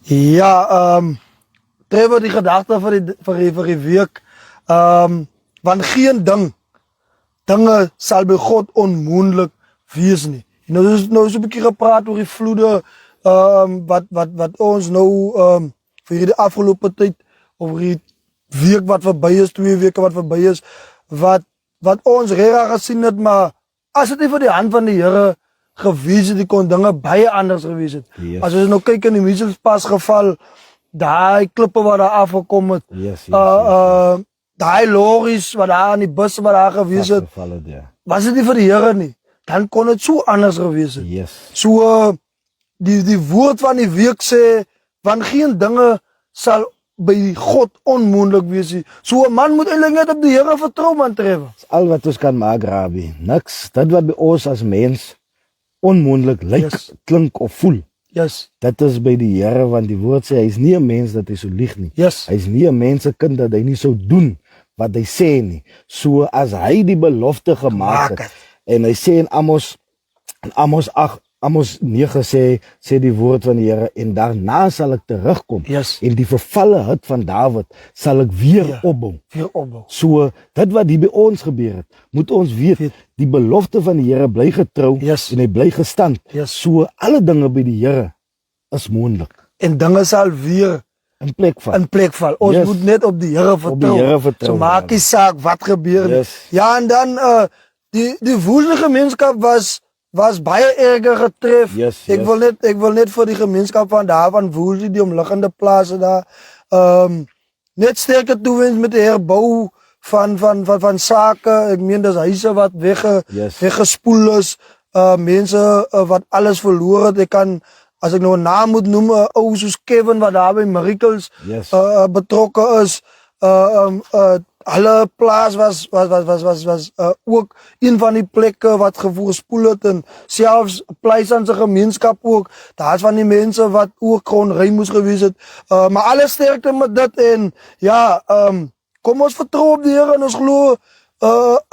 Ja, Trevor, die gedagte vir die week. Want geen dinge sal by God onmoontlik wees nie. Nou is 'n bietjie gepraat oor die vloede wat ons nou vir die afgelope tyd of die week wat verby is, 2 weke wat verby is, wat ons regtig gesien het, maar as dit nie vir die hand van die Here gewees het, die kon dinge baie anders gewees het. Yes. As ons nou kyk in die Michelspas geval, daai klippe wat daar afgekom het, daai lorries wat daar aan die bus wat daar gewees het, was dit nie vir die Here nie, dan kon dit so anders gewees het. Yes. So die woord van die week sê, want geen dinge sal by God onmoontlik wees nie. So 'n man moet eintlik net op die Here vertrou, man, Trevor. Al wat ons kan maak, Rabbi, niks. Dit wat by ons as mens onmoontlik lyk, Yes. klink of voel. Yes. Dit is by die Here, want die woord sê hy is nie 'n mens dat hy so lieg nie. Yes. Hy is nie 'n mens se kind dat hy nie sou doen wat hy sê nie. So as hy die belofte gemaak het en hy sê in Amos 9 sê die woord van die Here, en daarna sal ek terugkom. Yes. En die vervalle hut van Dawid sal ek weer opbou. Weer opbou. So dit wat hier by ons gebeur het, moet ons weet, die belofte van die Here bly getrou, Yes. en hy bly gestand. Yes. So alle dinge by die Here is moontlik. En dinge sal weer In plek van. in plek val. Ons Yes. moet net op die Here vertrou. Op die Here vertrou, So maak nie saak wat gebeur nie. Yes. Ja, en dan die woelde gemeenskap was baie erger getref. Yes, Ek wil net vir die gemeenskap van daar van Woolsey, die omliggende plase daar, net sterker toewens met die herbou van sake. Ek meen dis huise wat weggespoel is, mense wat alles verloor het. Ek kan, as ek nou 'n naam moet noem, 'n ou soos Kevin wat daar by Miracles Yes. betrokke is. Hulle plaas was ook een van die plekke wat gespoel het, en selfs Pleisantse gemeenskap ook. Daar's van die mense wat ook gewoon ry moes gewees het. Maar alles sterkte met dit, en ja, kom ons vertrou op die Here en ons glo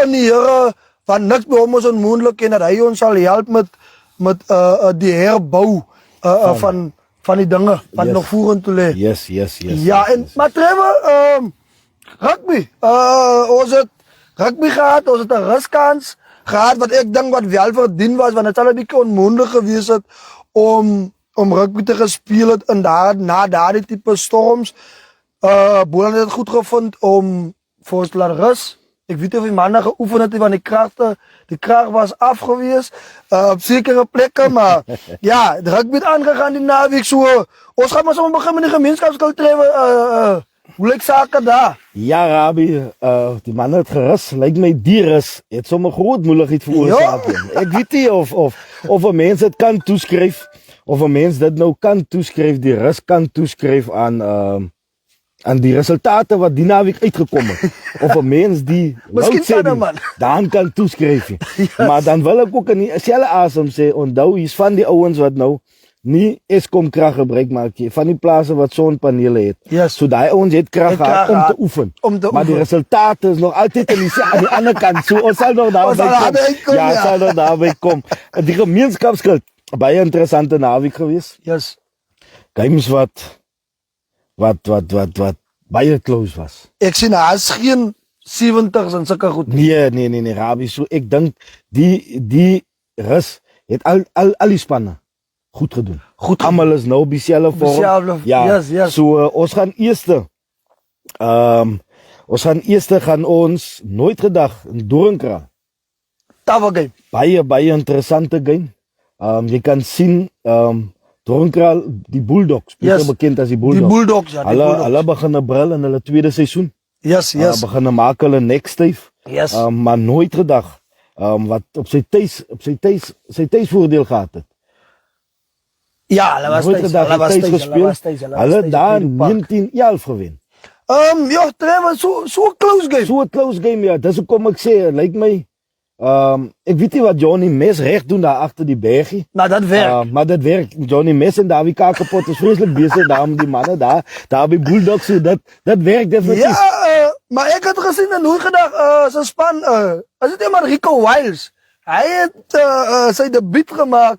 in die Here, want niks by hom is onmoontlik, en dat hy ons sal help met die herbou van die dinge wat nog vorentoe lê. Yes. Ja, en maar Trevor, rugby. Ons het rugby gehad, ons het 'n ruskans gehad wat ek dink wat wel verdien was, want dit sal 'n bietjie onmoontlik gewees het om rugby te gespeel het na daardie tipe storms. Boland het dit goed gevind om vir ons te laat rus. Ek weet nie of die manne geoefen het, want die krag was afgewees op sekere plekke, maar ja, die rugby het aangegaan die naweek. So ons gaan maar sommer begin met die gemeenskapskultuur. Hoe lyk sake daar? Ja, Rabbi, die man het gerus, lyk my die rus het sommer groot moeilikheid veroorsaak. Ek weet nie of 'n mens dit kan toeskryf, of 'n mens dit nou kan toeskryf, die rus kan toeskryf aan die resultate wat die naweek uitgekom het, of 'n mens die dan kan toeskryf. Yes. Maar dan wil ek ook in dieselfde asem sê, onthou hier's van die ouens wat nou nie Eskom krag gebruik maak nie, van die plase wat sonpanele het. Yes. So daai ouens het krag gehad om te oefen. Maar die resultate is nog altyd aan die ander kant. So ons sal nog daarby kom. Ja, sal nog daarby kom. Die gemeenskapskuld, baie interessante naweek gewees. Yes. Games wat baie close was. Ek sien daar's geen 70s en sulke goed. Nee, Rabbi, so ek dink die rus het al die spanne goed gedoen. Almal is nou dieselfde vorm. Ja. Yes. So ons gaan eerste gaan ons nooit gedag in Doringkraal. Tawe game. Baie interessante game. Jy kan sien Doringkraal, die Bulldogs, beter bekend as die Bulldogs. Die Bulldogs, ja. Hulle begin bril in hulle tweede seisoen. Yes. Begin maak hulle nek styf. Yes. Maar nooit gedag wat op sy tuisvoordeel gehad het. Ja, hulle was thuis. Hulle daar 19-11 gewen. Ja, Trevor, so close game. So 'n close game, ja. Dis hoekom ek sê, lyk my ek weet nie wat Johnny Mes reg doen daar agter die bergie. Maar dat werk. Maar dit werk. Johnny Mes en Dawie Kakapot is vreeslik besig daar met die manne daar by Bulldogs, so dat werk definitief. Ja, maar ek het gesien en hoe gedag sy span, is dit maar Rico Wiles. Hy het sy debuut gemaak.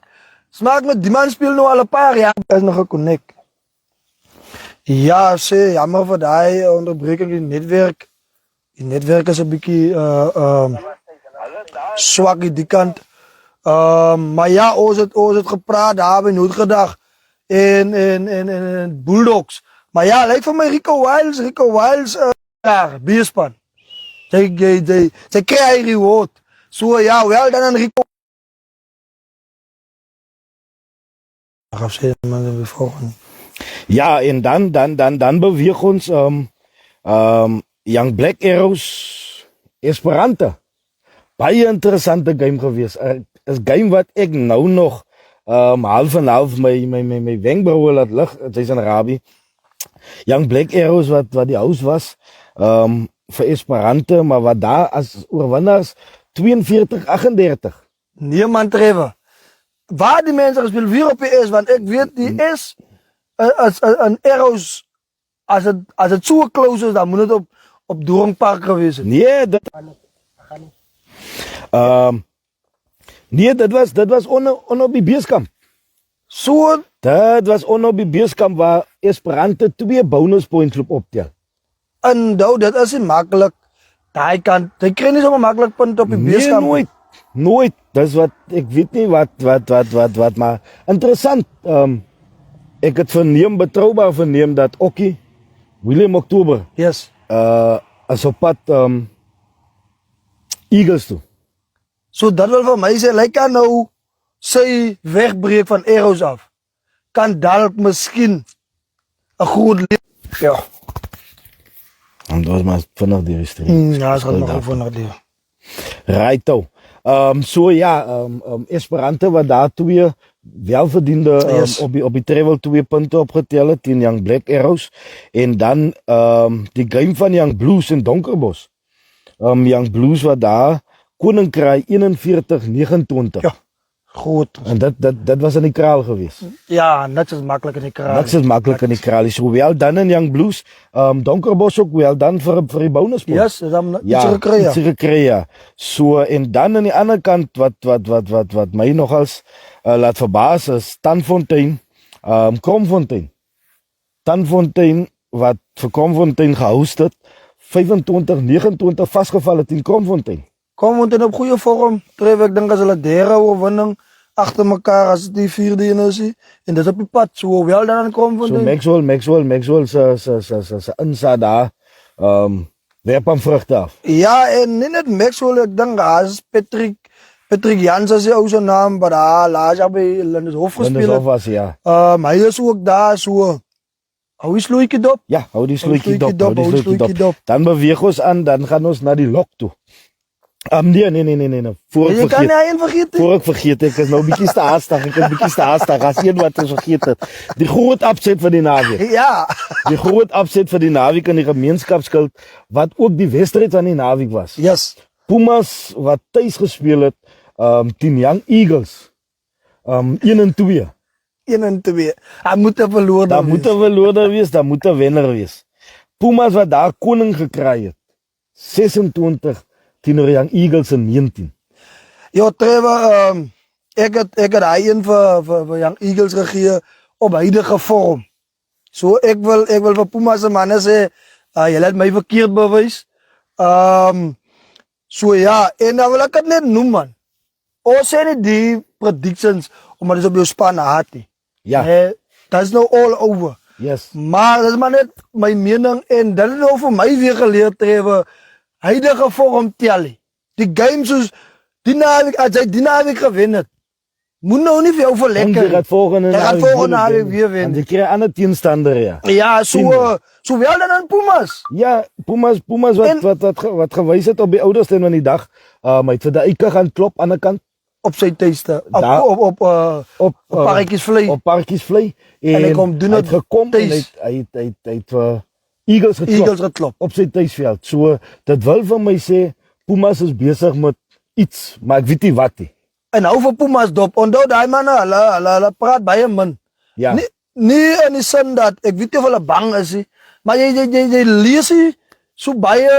Smaak met die man speel nou al 'n paar jaar. Is nog 'n connect. Ja, sê, jammer vir daai onderbreking in die netwerk. Die netwerk is 'n bietjie swak aan die kant. Maar ja, ons het gepraat daar by Noordgedag en Bulldogs. Maar ja, lyk vir my Rico Wiles ja, beespan. Sy kry hy reward. So ja, wel dan aan Rico. Ek gaan sê man die volgende. Ja, en dan beweeg ons Young Black Arrows Esperanto. Baie interessante game gewees. 'n game wat ek nou nog half en half my wenkbrauwe laat lig. Dit is in Arabië. Young Black Arrows wat die house was vir Esperanto, maar wat daar as oorwinnaars 42-38. Nee man Trevor. Waar die mense gespeel weer op die is, want ek weet die is as een Arrows as het so close is, dan moet het op Doornpark gewees het. Nee, dit was op die beeskamp. So, Dit was op die beeskamp waar Esperanto 2 bonus points loop optel. en nou, dit is nie maklik. Daai kant, jy kry nie so maklik punt op die Nee, beeskamp. nooit. Dis wat ek weet nie wat maar interessant. Ek het betroubaar verneem dat Okkie William Oktober Yes. as op pad Eagles toe. So dat wil vir my sê, lyk kan nou sy wegbreek van Arrows af. Kan dalk miskien 'n groot ja. En dat was maar vinnig die restriksie. Ja, is gaan nog vinnig die. Righto. So ja, Esperanto wat daar 2 welverdiende Yes. op die travel 2 punte opgetel het teen Young Black Arrows en dan die game van Young Blues in Donkerbos. Young Blues wat daar koning kry 41-29. Ja. Goed. En dit was in die kraal geweest. Ja, net so maklik in die kraal. Niks is maklik in die kraal. So wel dan in Young Blues, Donkerbos ook wel dan vir die bonus point. Yes, dis dan iets gekry. iets gekry, ja. So en dan aan die ander kant wat my nogals laat verbaas is Tanfontein, Kromfontein. Tanfontein wat vir Kromfontein gehost het, 25-29 vasgeval het in Kromfontein. Kom ons in op goeie vorm. Trevor, ek dink as hulle derde oorwinning agter mekaar as die 4de een is en dit op die pad so wel dan kom van So Maxwell se insa daar werp aan vrugte af. Ja, en nie net Maxwell, ek dink as Patrick Jans as die ou se naam, maar daar laas op by Lindeshof gespeel Lindeshof het. was ja. Hy is ook daar so. Hou is loetjie dop. Ja, hou die sloetjie sloetjie dop. dop. Dan beweeg ons aan, dan gaan ons na die lok toe. Nee. Voor Jy kan nie een vergeet nie. Voor ek vergeet, ek is nou bietjie te haastig. As een wat ons vergeet het. Die groot opset vir die naweek. Ja. Die groot opset vir die naweek in die gemeenskapsskild wat ook die wedstryd van die naweek was. Yes. Pumas wat tuis gespeel het teen Young Eagles. 1-2. 1-2. Hy moet 'n verloor Daar moet 'n verloorder wees, daar moet 'n wenner wees. Pumas wat daar koning gekry het. 26 teenoor Young Eagles in 19. Ja, Trevor, ek het hy een vir Young Eagles gegee op huidige vorm. So ek wil vir Pumas se manne sê, julle het my verkeerd bewys. So ja, en dan wil ek dit net noem man. Ons sê nie die predictions omdat dit op jou span haat nie. Ja. Dat is nou all over. Yes. Maar dat is maar net my mening en dit het nou vir my weer geleer Trevor. Huidige vorm tel nie. Die game soos die naweek, as hy die naweek gewen het, moet nou nie vir jou verlekker. Jy gaat volgende naweek weer wen. En jy kry 'n ander teenstander ja. Ja, so wel dan aan Pumas. Ja, Pumas wat gewys het op die ouderste van die dag. Hy het vir die Eike gaan klop aan die kant op sy tuiste. Op Parkiesvlei. Op Parkiesvlei En hy kom doen het gekom en hy het vir Eagles geklop op sy tuisveld. So dit wil vir my sê Pumas is besig met iets, maar ek weet nie wat nie. En hou vir Pumas dop. Onthou daai manne, hulle praat baie min. Ja. Nie in die sin dat ek weet nie of hulle bang is nie, maar jy lees nie so baie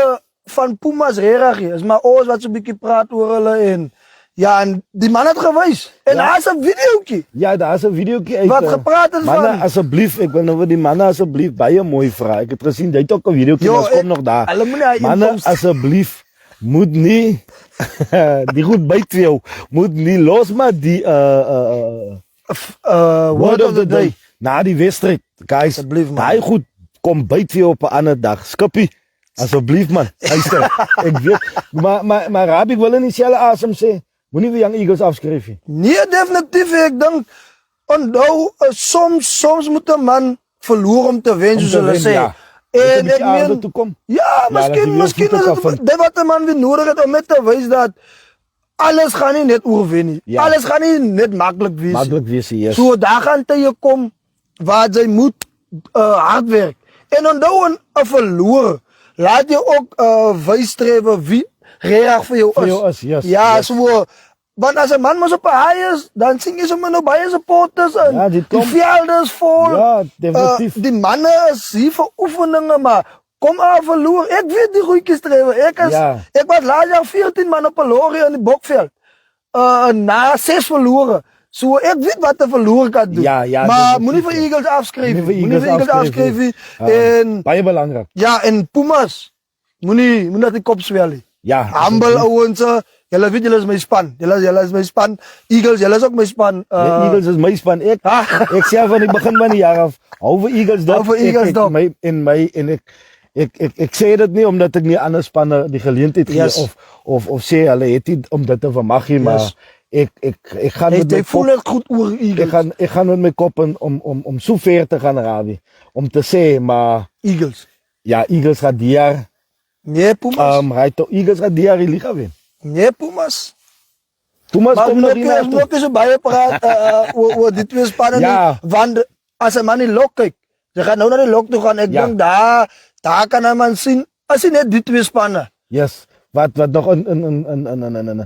van Pumas regtig. Is maar ons wat so 'n bietjie praat oor hulle en Ja, en die man het gewys. En daar is 'n videoetjie Ja, daar is 'n videoetjie uit. wat gepraat het Manne, van. asseblief, ek wil nou vir die manne asseblief baie mooi vra. Ek het gesien jy het ook 'n videoetjie, Jo, ons kom nog daar. hulle moenie hy Manne, inkomste- asseblief, moet nie die goed byt vir jou. Moet nie los maar die Word of the day. Na die wedstryd, guys. Asseblief, man. Daai goed kom byt vir jou op 'n ander dag. Skippie, asseblief man. Luister, ek weet, maar Rabbi, ek wil nie dieselfde asem sê. Moenie vir Young Eagles afskryf nie. Nee, definitief. Ek dink onthou soms moet 'n man verloor om te wen, Om soos te hulle wen, sê. ja. En Moet 'n ek bietjie aarde meen toe kom. ja, dat die miskien weervoete is kan vind. dit wat 'n man weer nodig het om net te wys dat alles gaan nie net oorwen nie. Ja. Alles gaan nie net maklik wees nie. Maklik wees hier. So daar gaan tye kom waar jy moet hard werk. En onthou 'n verloor. Laat jy ook wys strewe wie reg vir jou is. Vir jou is, yes, Ja, yes. so want as 'n man mos op 'n high is, dan sien jy sommer nou baie supporters in. Ja, die die klomp- velde is vol. Ja, definitief. Die manne is hier vir oefeninge, maar kom aan verloor. Ek weet die goedjies strewe. Ja. Ek was laas jaar 14 man op 'n lorry in die Bokveld. Na 6 verlore. So ek weet wat 'n verloor kan doen. Ja, ja, maar definitief, moenie vir ja. Eagles afskryf. Moenie vir Moenie vir Eagles afskryf nie. En Baie belangrik. ja, en Pumas. Moenie dat die kop swel nie. Ja. Humble ouens. Julle weet julle is my span. Julle is my span. Eagles, julle is ook my span. Die Eagles is my span. Ek sê van die begin van die jaar af, hou vir Eagles dop. Hou vir Eagles dop. Ek sê dit nie omdat ek nie ander spanne die geleentheid gee Yes. of sê hulle het nie om dit te vermag nie, maar Yes. ek gaan met Jy my voel kop, dit goed oor Eagles. ek gaan met my kop in om so ver te gaan, Ravi, om te sê maar Eagles. ja, Eagles gaat die jaar Nee, Pumas. Eagles gaat die jaar die liga wen. Nee, Pumas. Thomas Maar kom nog hier ons naartoe. moet so baie praat oor die twee spanne Ja. nie, want as 'n man in lok kyk, jy gaan nou na die lok toe gaan. Ek Ja. dink daar kan 'n man sien as jy net die twee spanne. Yes, wat nog Een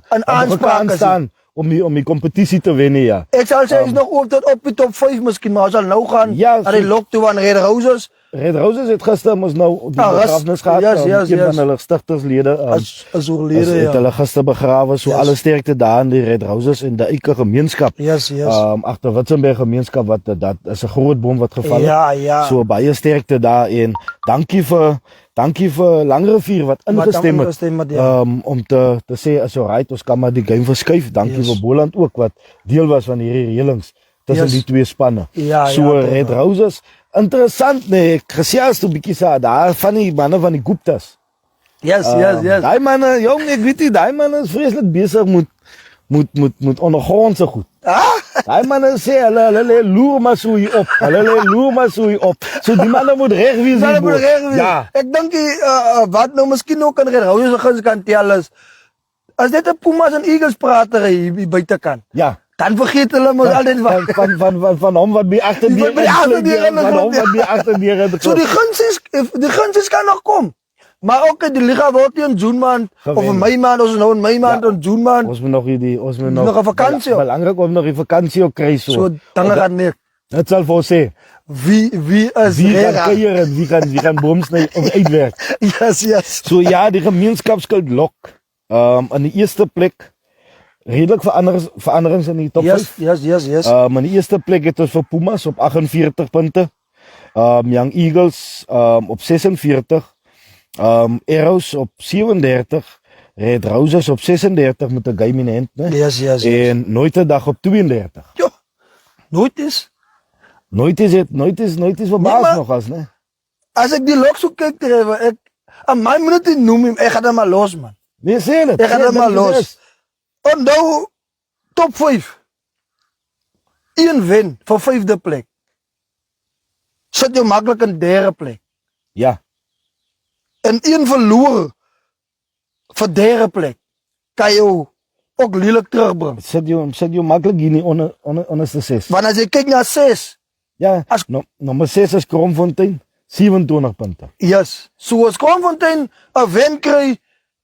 aan aanspraak is staan om die competitie te winnen, ja. Ek sal sê is nog ook tot op die top 5 miskien, maar ons sal nou gaan Ja, na die lok toe aan Red Roses Red Roses het gister mos nou die Ah, begrafnis gehad. yes, yes, een yes. van hulle stigterslede as oorlede. het Ja. hulle gister begrawe. So Yes. alle sterkte daar in die Red Roses en die Eike gemeenskap. Yes. Agter Witzenberg gemeenskap wat dat is 'n groot bom wat geval het. Ja. So baie sterkte daar en dankie vir Langrivier wat ingestem het. Ja. Om te sê as alright, ons kan maar die game verskuif. Dankie Yes. vir Boland ook wat deel was van hierdie reëlings tussen Yes. die twee spanne. Ja, So ja, Red toch. Roses, interessant nee, ek gesels toe bietjie sa daar van die manne van die Guptas. Yes. Daai manne, jong, ek weet nie, daai manne is vreeslik besig moet ondergrondse goed. Daai manne sê hulle lê loer maar so hier op. Hulle lê loer maar so hier op. So die manne moet reg wees Hulle hier. moet reg wees. Ja. Ek dink wat nou miskien ook aan Red Roses kan tel is as dit 'n Pumas en Eagles pratery hier buitekant. Ja. Dan vergeet hulle mos altyd Van hom wat by agterdeur By agterdeur in die van hom grond, wat by agterdeur in die So die gunsies kan nog kom. Maar ook die liga word nie in June maand of in Gewen. Mei maand, ons is nou in Mei maand Ja. en June maand. Ons moet nog Nog 'n vakansie ook. Belangrik om nog 'n vakansie ook kry so. So dan gaan nie. Dit sal vir ons sê Wie is wie gaan reg? kuier en wie gaan boom sny of uitwerk. Yes. So ja, die gemeenskapskuld lok. In die eerste plek redelik veranderings in die top 5. Yes. In die eerste plek het ons vir Pumas op 48 punte. Young Eagles op 46. Arrows op 37. Red Roses op 36 met 'n game in hand, né? Yes. En nooit 'n dag op 32. Jo. Nooit is. Nooit is verbaas maar- nog as, né? As ek die lok so kyk tref, ek aan my moet dit noem, ek gaan dit maar los man. Nee, sê dit. Ek gaan dit maar los. Onthou top 5. Een wen vir 5de plek. Sit jou maklik in 3de plek. Ja. En een verloor vir 3de plek. Kan jou ook lelik terugbring. Sit jou maklik hier nie onderste 6. Want as jy kyk na 6, Ja, As- nommer 6 is Kromfontein, 27 punte. yes. So as Kromfontein 'n wen kry,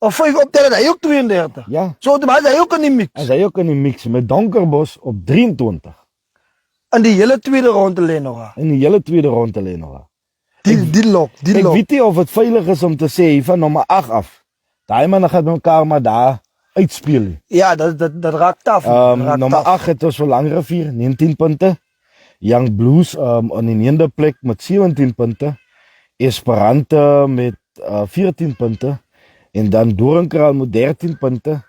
'n 5 optel, hy ook 32. Ja. So dit maar hy ook in die mix. As hy ook in die mix met Donkerbos op 23. In die hele tweede ronde lê nog. In die hele tweede ronde lê nog. Die lok. Ek weet nie of dit veilig is om te sê hier van nommer 8 af. Daai manne gaan mekaar maar daar uitspeel nie. Ja, dat raakt taf. Nummer 8 het ons vir Langrivier 19 punte. Young Blues in die 9de plek met 17 punte. Esperante met 14 punte. En dan Doornkraal met 13 punte.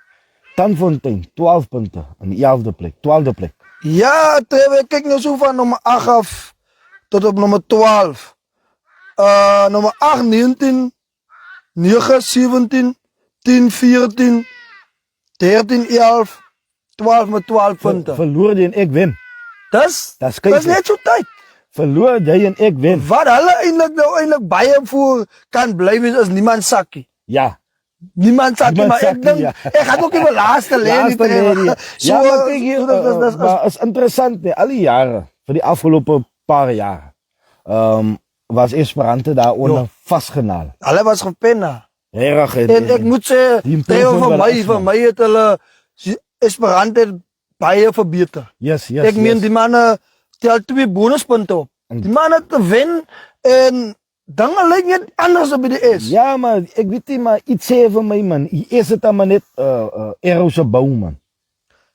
Tanfontein 12 punte in die 11de plek, 12de plek. Ja, Trevor, kijk nou zo van nummer 8 af tot op nummer 12. Nummer 8, 19, 9, 17, 10, 14, 13, 11, 12 met 12 punten. Verloor jy en ek wen. Dat is kyk, net zo tijd. Verloor jy en ek wen. Wat hulle eindelijk baie voor kan blijven is niemand sakkie. Ja. Niemand sakkie, maar ek sakkie, denk, ek gaat ook in mijn laatste lijn. Ja, maar kyk hier, maar is interessant, nee, al die jare, vir die afgelopen paar jaar, was Esperante daaronder vastgenaal. Hulle was gepenna. Regtig. En ek moet sê, Trevor, vir my het hulle Esperante baie verbeter. Yes. Ek meen, die manne tel 2 bonuspunte op. Die manne te wen en dinge lyk net anders op die is. Ja, maar ek weet nie, maar iets sê vir my, man. Die is het dan maar net Erose bou, man.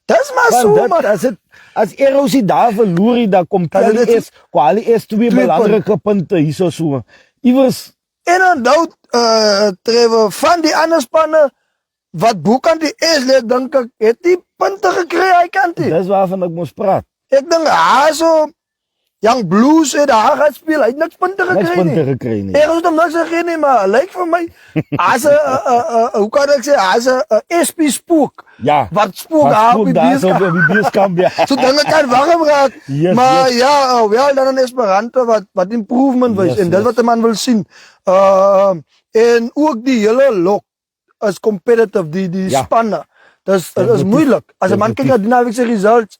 Dis maar so, man. As Erose daar verloor hy, dan kom Kwali is 2 belangrike punte hier so. Iwers. En dan Trevor, van die ander spanne, wat boekant die is, dink ek, het die punte gekry, hy kan die. Dis waarvan ek moes praat. Ek dink, so, Young Blues het daar gaan speel, hy het niks punte gekry nie. Ek het hom niks gekry nie, maar lyk vir my, as hoe kan ek sê, as SP spook. Ja. Wat spook daar op die beeskamp, ja. So dinge kan warm raak. Yes, maar ja, wel dan 'n Esperante wat improvement wys en dit wat 'n man wil sien. En ook die hele lok is competitive, die spanne. Dis moeilik. As 'n man kyk na die naweek se results,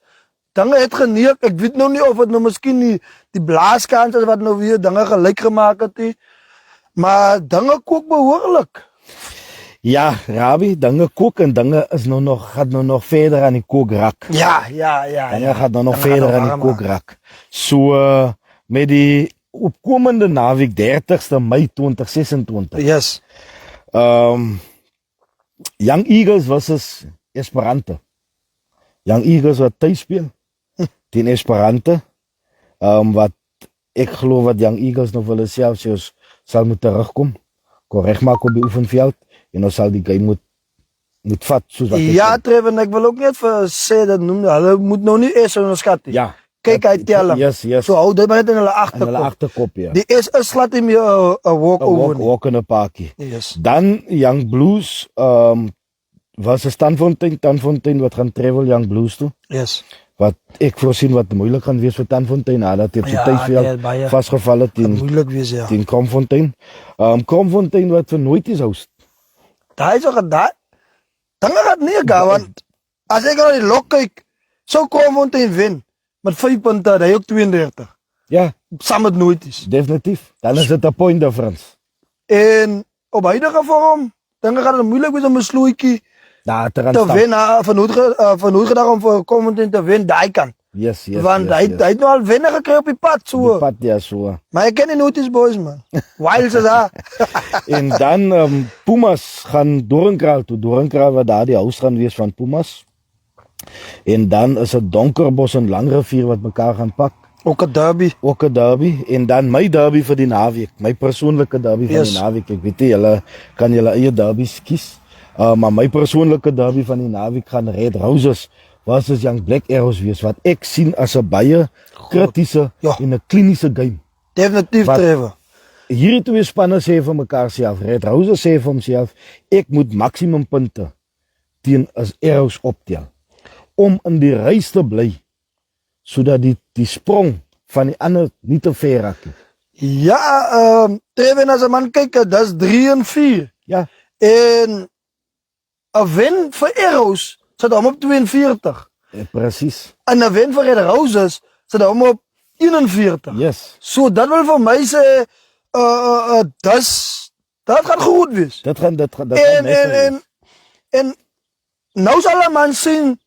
dinge het geneek. Ek weet nou nie of dit nou miskien die blaaskans is wat nou weer dinge gelyk gemaak het nie. Maar dinge kook behoorlik. Ja, Rabbi, dinge kook en dinge is gaat nou nog verder aan die kookrak. Ja. Dinge gaat nou nog verder aan die kookrak. So met die opkomende naweek 30ste Mei 2026. Yes. Young Eagles versus Esperante. Young Eagles wat thuis speel teen Esperante. Wat ek glo wat Young Eagles nog wel self sal moet terugkom. Korrek maak op die oefenveld en ons sal die game moet vat soos wat ja, Trevor, ek wil ook net vir sê dat hulle moet nou nie eers onderskat nie. Ja. Kyk uit tel. Yes. So hou dit maar net in hulle agterkop. Ja. Die is slat nie meer 'n walk over nie. Walk in 'n parkie. Yes. Dan Young Blues was 'n Tanfontein wat gaan travel Young Blues toe. Yes. Wat ek voorsien wat moeilik gaan wees vir Tanfontein nadat hy op sy tuisveld vasgeval het moeilik wees, ja. Teen Kromfontein. Kromfontein wat vir nooit is host. Daai is ook daai. Dan gaan nie gaan want as ek na die lok kyk, sou Kromfontein wen met 5 punte, hy ook 32. Ja, saam met nooit is. Definitief. Dan is dit 'n point difference. En op huidige vorm, dan gaan dit moeilik wees om 'n sloetjie te wen, van hoe gedag om vir Kromfontein te wen, daai kan. Yes. Want hy het nou al wenne gekry op die pad so. Die pad, ja, so. Maar ek ken die Notice Boys, man. Wilds is daar. En dan Pumas gaan Doornkraal toe. Doornkraal wat daar die huis gaan wees van Pumas. En dan is dit Donkerbos en Langrivier wat mekaar gaan pak. Ook 'n derby. En dan my derby vir die naweek. My persoonlike derby van die naweek. Ek weet nie, julle kan julle eie derbies kies. Maar my persoonlike derby van die naweek gaan Red Roses versus Young Black Arrows wees, wat ek sien as 'n baie kritiese en 'n kliniese game. Definitief, Trevor. Hierdie twee spanne sê vir mekaar self, Red Roses sê vir homself, ek moet maksimum punte teen as Arrows optel om in die reis te bly, sodat die sprong van die ander nie te ver raak nie. Ja, Trevor, as 'n man kyk, dis 3-4. Ja. En 'n wen vir Arrows sit hom op 42. Ja, presies. En 'n wen vir Red Roses sit hom op 41. Yes. So dat wil vir my sê dat gaan goed wees. Dat gaan en nou sal 'n man sien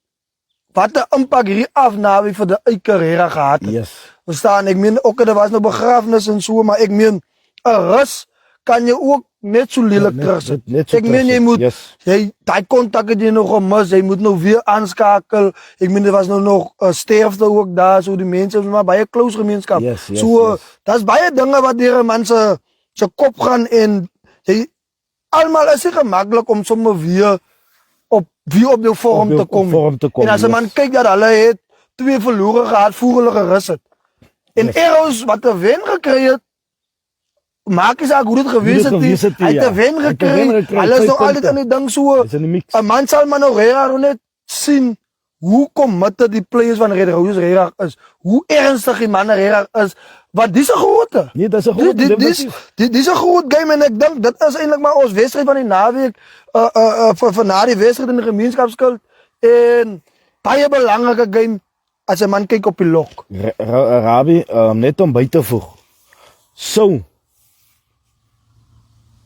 wat 'n impak hierdie afnawe vir die uit Carrera gehad het. Yes. Verstaan, ek meen ook dit was nou begrafnis en so, maar ek meen 'n rus kan jy ook net so lelijk terugsit. net so Ek meen jy terugsit, moet yes. die kontak het jy nog gemis, jy moet nou weer aanskakel. Ek meen dit was nou nog sterfte ook daar, so die mense is maar baie close gemeenskap. Yes, yes, so yes. daar's baie dinge wat deur 'n man se kop gaan en jy almal is nie gemaklik om sommer weer op jou vorm Op jou te kom. vorm te kom, En as 'n yes. man kyk dat hulle het 2 verlore gehad voor hulle gerus het. En Yes. Eros wat 'n wen gekry het, maak nie saak hoe dit gewees het nie. Hy het 'n wen gekry. Hulle is nog altyd in die ding so. Dis in die mix. 'n Man sal maar nou regtig net sien hoe committed die players van Red Roses regtig is. Hoe ernstig die manne regtig is. Want dis 'n grootte. Nee, dis 'n groot Dis 'n groot game en ek dink dit is eintlik maar ons wedstryd van die naweek vir na die wedstryd in die gemeenskapskuld en baie belangrike game as 'n man kyk op die lok. Rabbi, net om by te voeg. So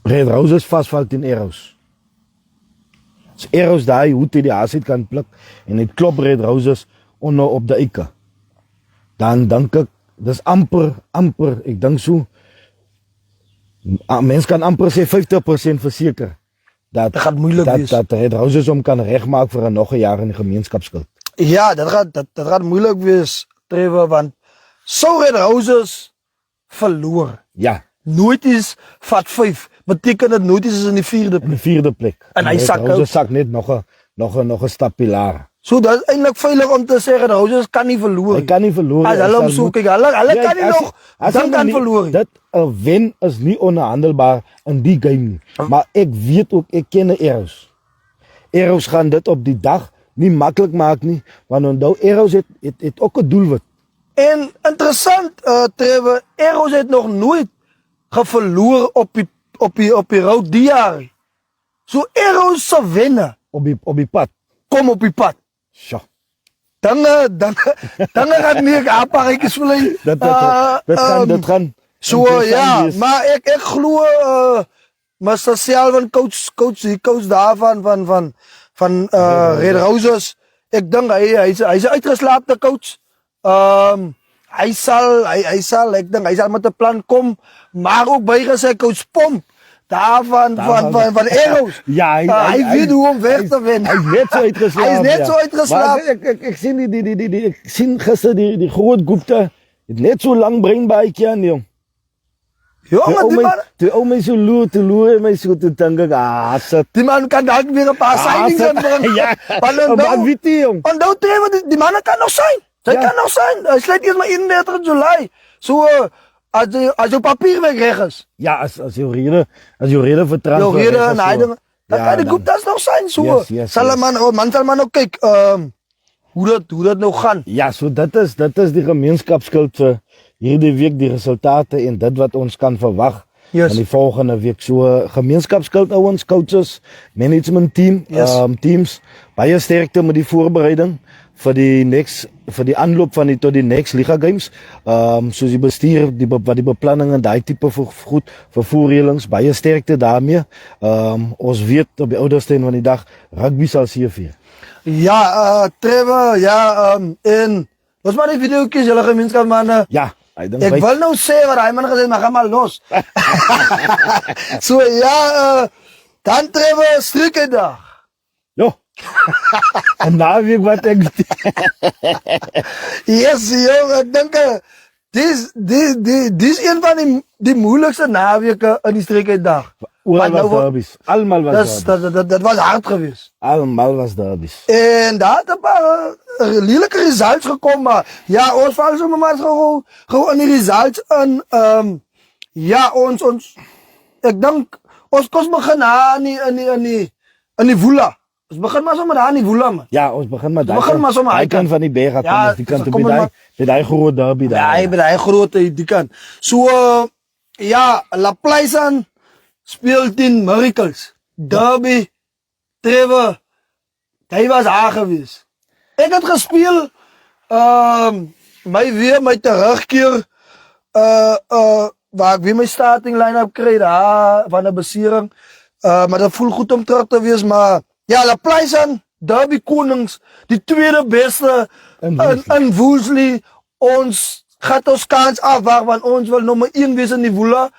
Red Roses vasval teen Eros. As Eros daai hoed uit die haas kan pluk en dit klop Red Roses onder op die eike. Dan dink ek dis amper ek dink so mens kan amper sê 50% verseker dat Dit gaan moeilik wees. dat Red Roses hom kan regmaak vir 'n nog 'n jaar in die gemeenskapskuld. Ja, dit gaat moeilik wees, Trevor, want sou Red Roses verloor. Ja, Nooit is vat 5, beteken dit nooit is in die 4de in die 4de plek. En hy Red sak Roses ook. sak net nog 'n stapie laer. So dit is eintlik veilig om te sê Red Roses kan nie verloor. Hy kan nie verloor As nie. hulle As hom hy so moet- kyk, hulle Ja, kan nie as- nog as dan hy kan nie- verloor nie. Dit 'n wen is nie onhandelbaar in die game nie. Maar ek weet ook ek ken Eros. Eros gaan dit op die dag nie maklik maak nie, want onthou Eros het ook 'n doelwit. En interessant, Trevor, Eros het nog nooit geverloor op die road die jaar. So Eros se wenne Op die pad. kom op die pad. Sjoe. Dan gaan nie aparetjies vlei. Dit gaan So interessant ja, wees. maar ek glo Mr. Selvan coach daarvan van Red Roses. Ek dink hy's 'n uitgeslaapte coach. Hy sal ek dink hy sal met 'n plan kom, maar ook bygesê coach Pomp van Eros. Ja, hy weet hoe om weg te wen. Hy is net so uitgeslaap. Hy is net so uitgeslaap. Maar ek sien ek sien gister die groot Gupta het net so lank breinbaadjie aan jong. Jongen, Toe ou my so loer my so te dink ek sit. die man kan dalk weer 'n paar signings inbring. Ja. Want Maar weet jy jong. onthou Trevor, die man kan nog zijn. Sy Ja. kan nog zijn. Hy sluit eers maar 31 Julie. So as jou papierwerk reg is. Ja, as jou rede vir transfer. Jou rede is en so. hy ding. Dan Ja, kan die dan- Gupta's nog zijn. So Yes, sal yes. man sal maar nou kyk hoe dat nou gaan. Ja, so dit is die gemeenskapskuld vir hierdie week, die resultate en dit wat ons kan verwag Yes. in die volgende week. So gemeenskapskuld ouens, coaches, management team, Yes. teams, baie sterkte met die voorbereiding vir die aanloop van tot die next liga games. Soos die bestuur, wat die beplanning en daai tipe goed vervoerreëlings, baie sterkte daarmee. Ons weet op die ouderste van die dag rugby sal seëvier. Ja, Trevor, ja, en was maar die videoetjies julle gemeenskapsmanne. Ja, ek dink Ek wil nou sê wat hy man gesê het, maar gaan maar los. So ja, dan Trevor Strikedag. Jo. En naweek wat ek Yes, jong, ek dink dis een van die moeilikste naweke in die Strikedag. oral Maar was nou- derbies. Almal was derbies. Dat was hard geweest. Almal was derbies. En daar het 'n paar lelike results gekom, maar ja, ons val sommer maar gou in die results in. Ja, ons ek dink ons kos begin aan in die Woela. Ons begin maar sommer daar in die Woela man. Ja, ons begin met begin maar sommer daai hy kant van die berg af, Ja, die kant kom op maar- by daai groot derby Ja, daar. hy by daai groot die kant. So ja, Laplace speel teen Miracles. Derby, Trevor, hy was daar gewees. Ek het gespeel, my terugkeer, waar ek weer my starting line-up kry, daar, van 'n besering. Maar dat voel goed om terug te wees, maar ja, Laplace, Derby Konings, die tweede beste In Woolsley. in Woolsley, ons gaat ons kans afwacht, want ons wil nummer 1 wees in die woela.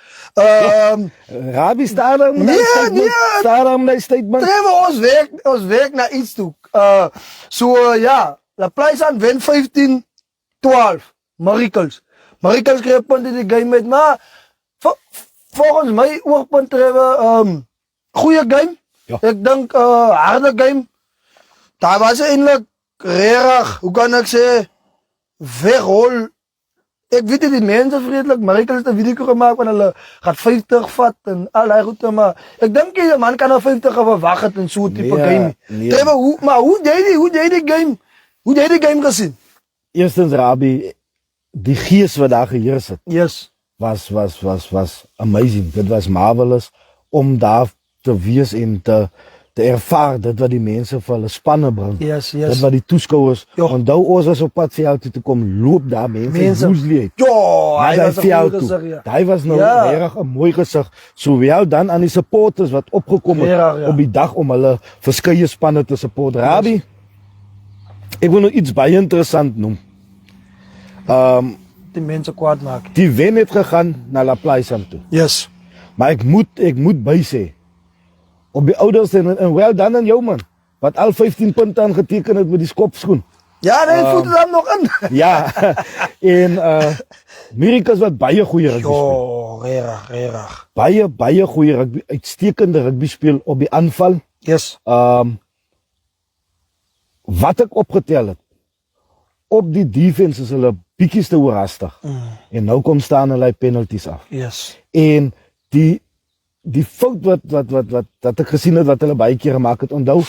Rabi, sta daar met die statement. Sta daar met die statement. Trevor, ons werk naar iets toe. Ja, La Plaisant wen 15-12. Miracles. Miracles kreeg punten in die game met, maar volgens my oogpunt Trevor, goeie game. Ja. Ek dink harde game. Daar was eintlik regtig, hoe kan ek sê, wegrol. Ek weet nie die mense vredelik, Miracles het 'n video gemaak van hulle gaan 50 vat en al daai goede, maar ek dink die man kan nou 50 verwag het in so 'n tipe game. Nee. Trevor, hoe jy die game? Hoe jy die game gesien? Eerstens Rabi, die gees wat daar geheers het, Yes. was amazing. Dit was marvelous om daar te wees en te ervaar dit wat die mense vir hulle spanne bring. Yes. Dit wat die toeskouers. Ja. Onthou ons was op pad veld toe te kom, loop daar mense woeslie uit. Ja, hy was 'n veld goeie toe. gesig, ja. Hy was nou Ja. regtig 'n mooi gesig. Sowel dan aan die supporters wat opgekom het Regtig, ja. op die dag om hulle verskeie spanne te support. Rabi, ek wil nou iets baie interessant noem. Die mense kwaad maak. Die wen het gegaan na La Plaisant toe. Yes. Maar ek moet bysê op die ouders en wel dan aan jou man wat al 15 punte aangeteken het met die skopskoen. Ja, nee, voet het dan nog in. Ja. En Miracles wat baie goeie rugby speel. Jo, regtig. Baie goeie rugby, uitstekende rugby speel op die aanval. Yes. Wat ek opgetel het. Op die defense is hulle bietjie te oorhaastig. En nou kom staan hulle penalties af. Yes. En die fout wat ek gesien het wat hulle baie keer gemaak het, onthou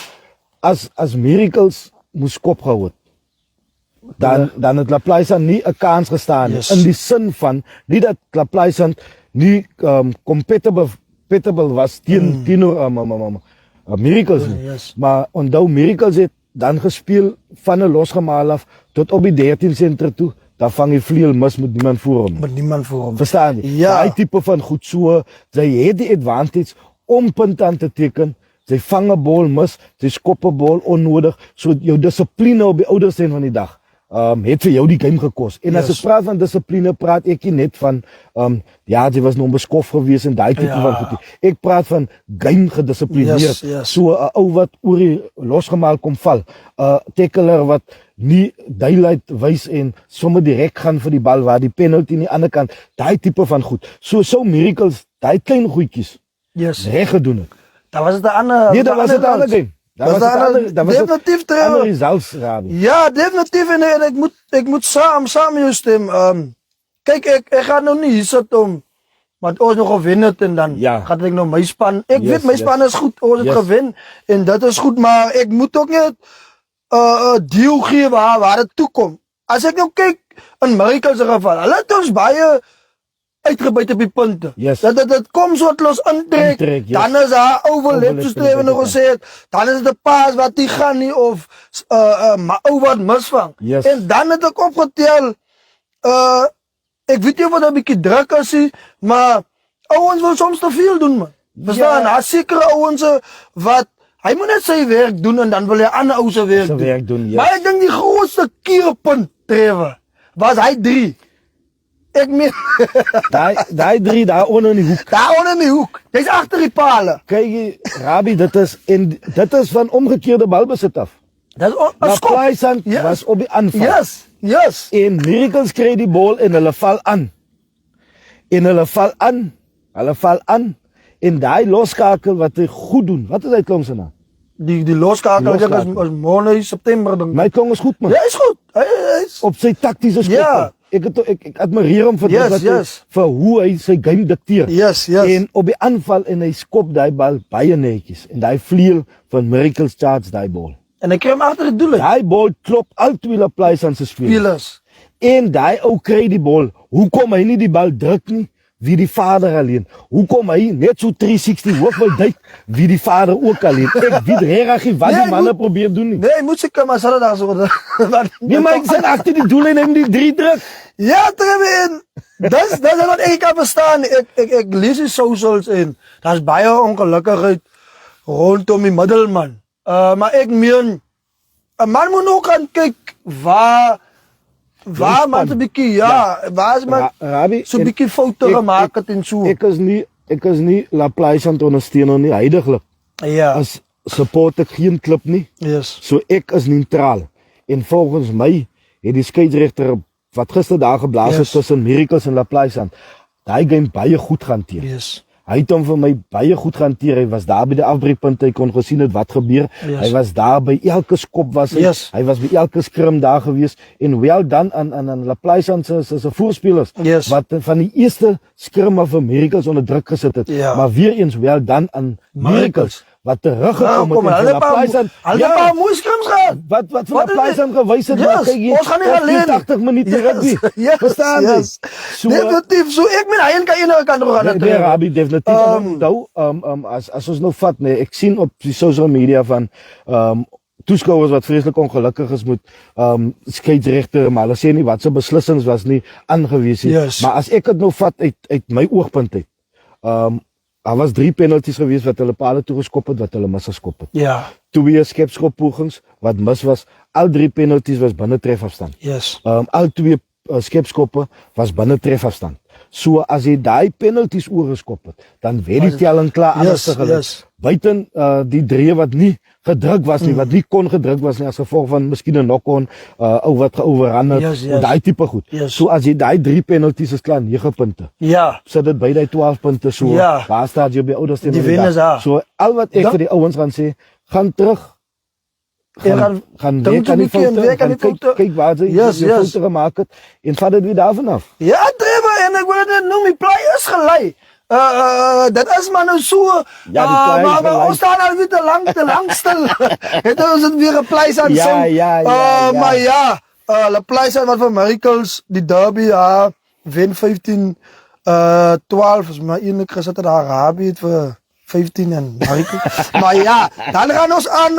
as Miracles moes kop gehou het, dan het La Plaisant nie 'n kans gestaan nie. Yes. In die sin van nie dat La Plaisant nie compatible was teenoor Miracles nie. Yes. Maar onthou Miracles het dan gespeel van 'n losgemaal af tot op die 13 sentre toe. Dan vang die vleuel mis met niemand voor hom. Met niemand voor hom. Verstaan jy? Ja. Daai tipe van goed so, sy het die advantage om punte aan te teken. Sy vang 'n bal mis, sy skop 'n bal onnodig. So jou dissipline op die ouderste van die dag het vir jou die game gekos. En as Yes. ek praat van dissipline, praat ek nie net van ja, sy was nog beskof geweest en daai tipe Ja. van goed. Ek praat van game gedissiplineerd. Yes. So 'n ou wat oor die losgemaal kom val, 'n tackler wat nie duidelik wys en sommer direk gaan vir die bal waar die penalty aan die ander kant, daai tipe van goed. So Miracles, daai klein goedjies Yes. reg gedoen het. Dat was het 'n ander. Nee, dat was het ander game. Dat was definitief ander Trevor. results, Rabi. Ja, definitief en ek moet saam met jou stem. Kyk, ek gaan nou nie hier sit om want ons nog gewen het en dan Ja. gaan ek nou my span. Ek Yes, weet my yes. span is goed, ons het Yes. gewen en dit is goed, maar ek moet ook net 'n deel gee waar dit toe kom. As ek nou kyk in Miracles se geval, hulle het ons baie uitgebuit op die punte. Yes. Dat kom so dat ons intrek, Intrek, yes. dan is daar overlap soos Trevor nog gesê het, dan is dit 'n paas wat nie gaan nie of ou wat misvang. Yes. En dan het ek opgetel ek weet nie of dit 'n bietjie druk is nie, maar ouens wil soms te veel doen man. Verstaan? Daar sekere ouens wat hy moet net sy werk doen en dan wil hy ander ou se werk Sy doen. werk doen, yes. Maar ek dink die grootste keerpunt Trevor was hy 3. Ek meen Daai drie daar onder in die hoek. daar onder in die hoek. Jy's agter die pale. Kyk, Rabi, dit is van omgekeerde balbesit af. Dis La 'n skop. Plaisant Yes. was op die aanval. Yes. En Miracles kry die bal en hulle val aan. Hulle val aan. En daai loskakel wat hy goed doen. Wat is hy klomp se naam? Die loskakel Die ek loskakel. is môre September dink. My klomp is goed man. Ja, is goed. Hy is Op sy taktiese skop. Ja. Ek admireer hom vir Yes, dit yes. vir hoe hy sy game dikteer. Yes. En op die aanval en hy skop daai bal baie netjies en daai vleuel van Miracles charge daai bal. En hy kry hom agter die doel. Daai bal klop al twee La Plaisant se spelers. Spelers. En daai ou kry die bal. Hoekom hy nie die bal druk nie? Wie die vader alleen. Hoekom hy net so 360 hoof wil duik? Wie die vader ook alleen. Ek weet regtig nie wat Nee, die hy manne moet- probeer doen nie. Nee, hy moet seker maar Saterdag so word. Nee, maar ek sien agter die doel en hy moet die 3 druk. Ja, Trevor. Dis wat ek kan verstaan. Ek lees die socials en daar's baie ongelukkigheid rondom die middelman. Maar ek meen 'n man moet ook gaan kyk waar waar man so 'n bietjie waar is man Rabbi, so 'n bietjie foute gemaak het en so. Ek is nie Laplace aan het ondersteun nie, heiliglik. Ja. As support ek geen klub nie. Yes. So ek is neutraal. En volgens my het die skeieregter wat gister daar geblaas het tussen Miracles en Laplace aan, daai game baie goed gehanteer. Yes. Hy het hom vir my baie goed gehanteer. Hy was daar by die afbreekpunt, hy kon gesien het wat gebeur. Yes. Hy was daar by elke skop was hy. Yes. Hy was by elke skrim daar gewees en wel dan aan Laplace aan se voorspelers Yes. wat van die eerste skrim af vir Miracles onder druk gesit het. Ja. Maar weer eens wel dan aan Miracles wat teruggekom kom, het en vir Laplace aan. Hulle het 'n paar moeë scrims gehad. Wat vir Wat is Laplace aan gewys het, Yes, maar kyk ons gaan nie alleen nie. 80 minute rugby. Yes, Verstaan jy? yes. So Definitief, so ek meen hy en kan enige kant toe gaan. nee, Rabbi, definitief. As ons nou vat, nee, ek sien op die social media van toeskouers wat vreeslik ongelukkig is met skeieregter, maar hulle sê nie wat se beslissings was nie aangewys nie. Yes. Maar as ek dit nou vat uit my oogpunt uit, daar was 3 penalties gewees wat hulle paal toe geskop het wat hulle misgeskop het. Ja. 2 skepskoppogings wat mis was. Al 3 penalties was binne trefafstand. Yes. Al 2 skepskoppe was binne trefafstand. So as jy daai penalties oorgeskop het, dan weet die telling klaar anders te gelyk. Yes. Buiten die 3 wat nie gedruk was nie, wat nie kon gedruk was nie as gevolg van miskien 'n knock-on, ou wat geoverrun het, Yes, yes. of daai tipe goed. Yes. So as jy daai 3 penalties is klaar 9 punte. Ja. Sit dit by daai 12 punte so. Ja. Waar staan jy by ouderste? Die wen is daar. So al wat ek vir die ouens gaan sê, gaan terug. Gaan dink werk aan die bietjie en foute, werk aan die gaan foute. kyk waar jy Yes, die yes. foute gemaak het en vat dit weer daarvan af. Ja, Trevor, en ek wil dit noem, die play is gelei. Dat is maar nou so. Ja, die play is maar gelei. ons staan al weer te lang stil. Het ons het weer 'n play aan Ja, sim. ja. Maar ja, Laplace aan wat vir Miracles, die derby, wen 15-12 is maar eintlik gesit het daar Arabië het vir 15 en Miracles. Maar ja, dan gaan ons aan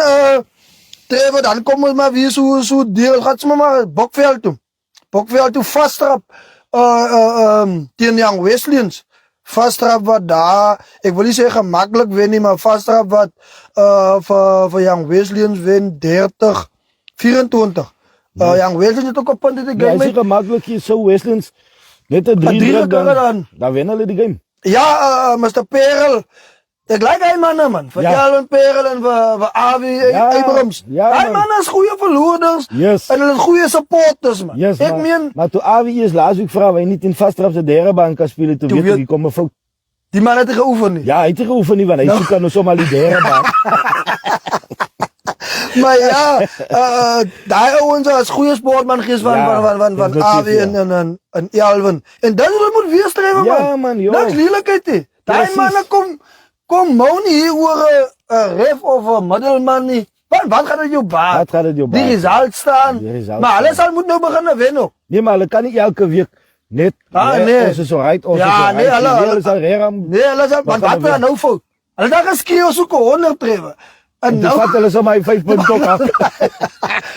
Trevor, dan kom ons maar weer so deel, gaan ons maar Bokveld toe. Bokveld toe vastrap teen Young Wesleyans. Vastrap wat daar, ek wil nie sê gemaklik wen nie, maar vastrap wat vir Young Wesleyans wen 30-24. Young Wesleyans het ook op punt te Ja, game. is nie gemaklik hier so Westlands net 'n 3 3 druk dan. dan wen hulle die game. Ja, Mr. Perel. Ek like hy manne man. Vir Ja. Calvin Perel en vir Avi Ja, Abrams. ja, Hy man. manne is goeie verloorders. Yes. En hulle is goeie supporters man. Yes, Ek meen maar toe Avi is laasweek vra hy nie in vastrap se derde bank kan speel toe weet hy kom 'n fout. die man het geoefen nie. Ja, hy het nie geoefen nie want hy soek dan sommer die derde bank. Maar ja, daai ouens is goeie sportman gees van Ja, van definitief, Avi ja. en Elvin. En dan moet weer strewe man. Ja, man, joh. Niks lelikheid nie. Daai Precies. manne kom mou nie hier oor 'n ref of 'n middelman nie. Wat gaan dit jou baat? Wat gaan dit jou Die baat? result staan. Die result Maar hulle staan. sal moet nou begin wen ook. Nee, maar hulle kan nie elke week net nee. ons is so right, ons Ja, is so nee, right. hulle is al reg. Nee, hulle sal want gaan wat er nou fout? Hulle dan geskreeu soek 100 trewe. En Nou vat hulle sommer 5 punte ook af.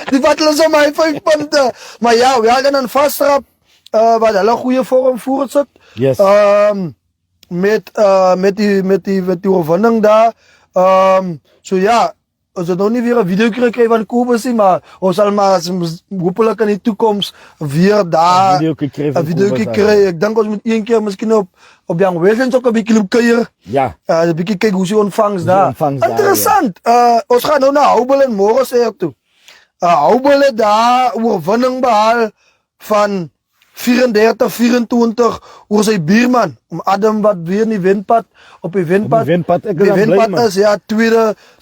die vat hulle so my 5 punte. Maar ja, wel dan 'n vastrap wat hulle goeie vorm voortsit. Yes. Met die oorwinning daar. So ja, ons het nog nie weer 'n video gekry van Kobus nie, maar ons sal maar hopelik in die toekoms weer daar 'n video kry van 'n video Kobus, kry. Ek dink ons moet een keer miskien op Young Wesleyans ook 'n bietjie loop kuier. Ja. 'n bietjie kyk hoe sy ontvangs daar. ontvangs daar, Interessant. Ons gaan nou na Houbel en Morris toe. Houbel het daar oorwinning behaal van 34-24 oor sy buurman, om Adam wat weer in die wenpad op die wenpad. Op die wenpad, ek is die aan bly, wenpad man. is ja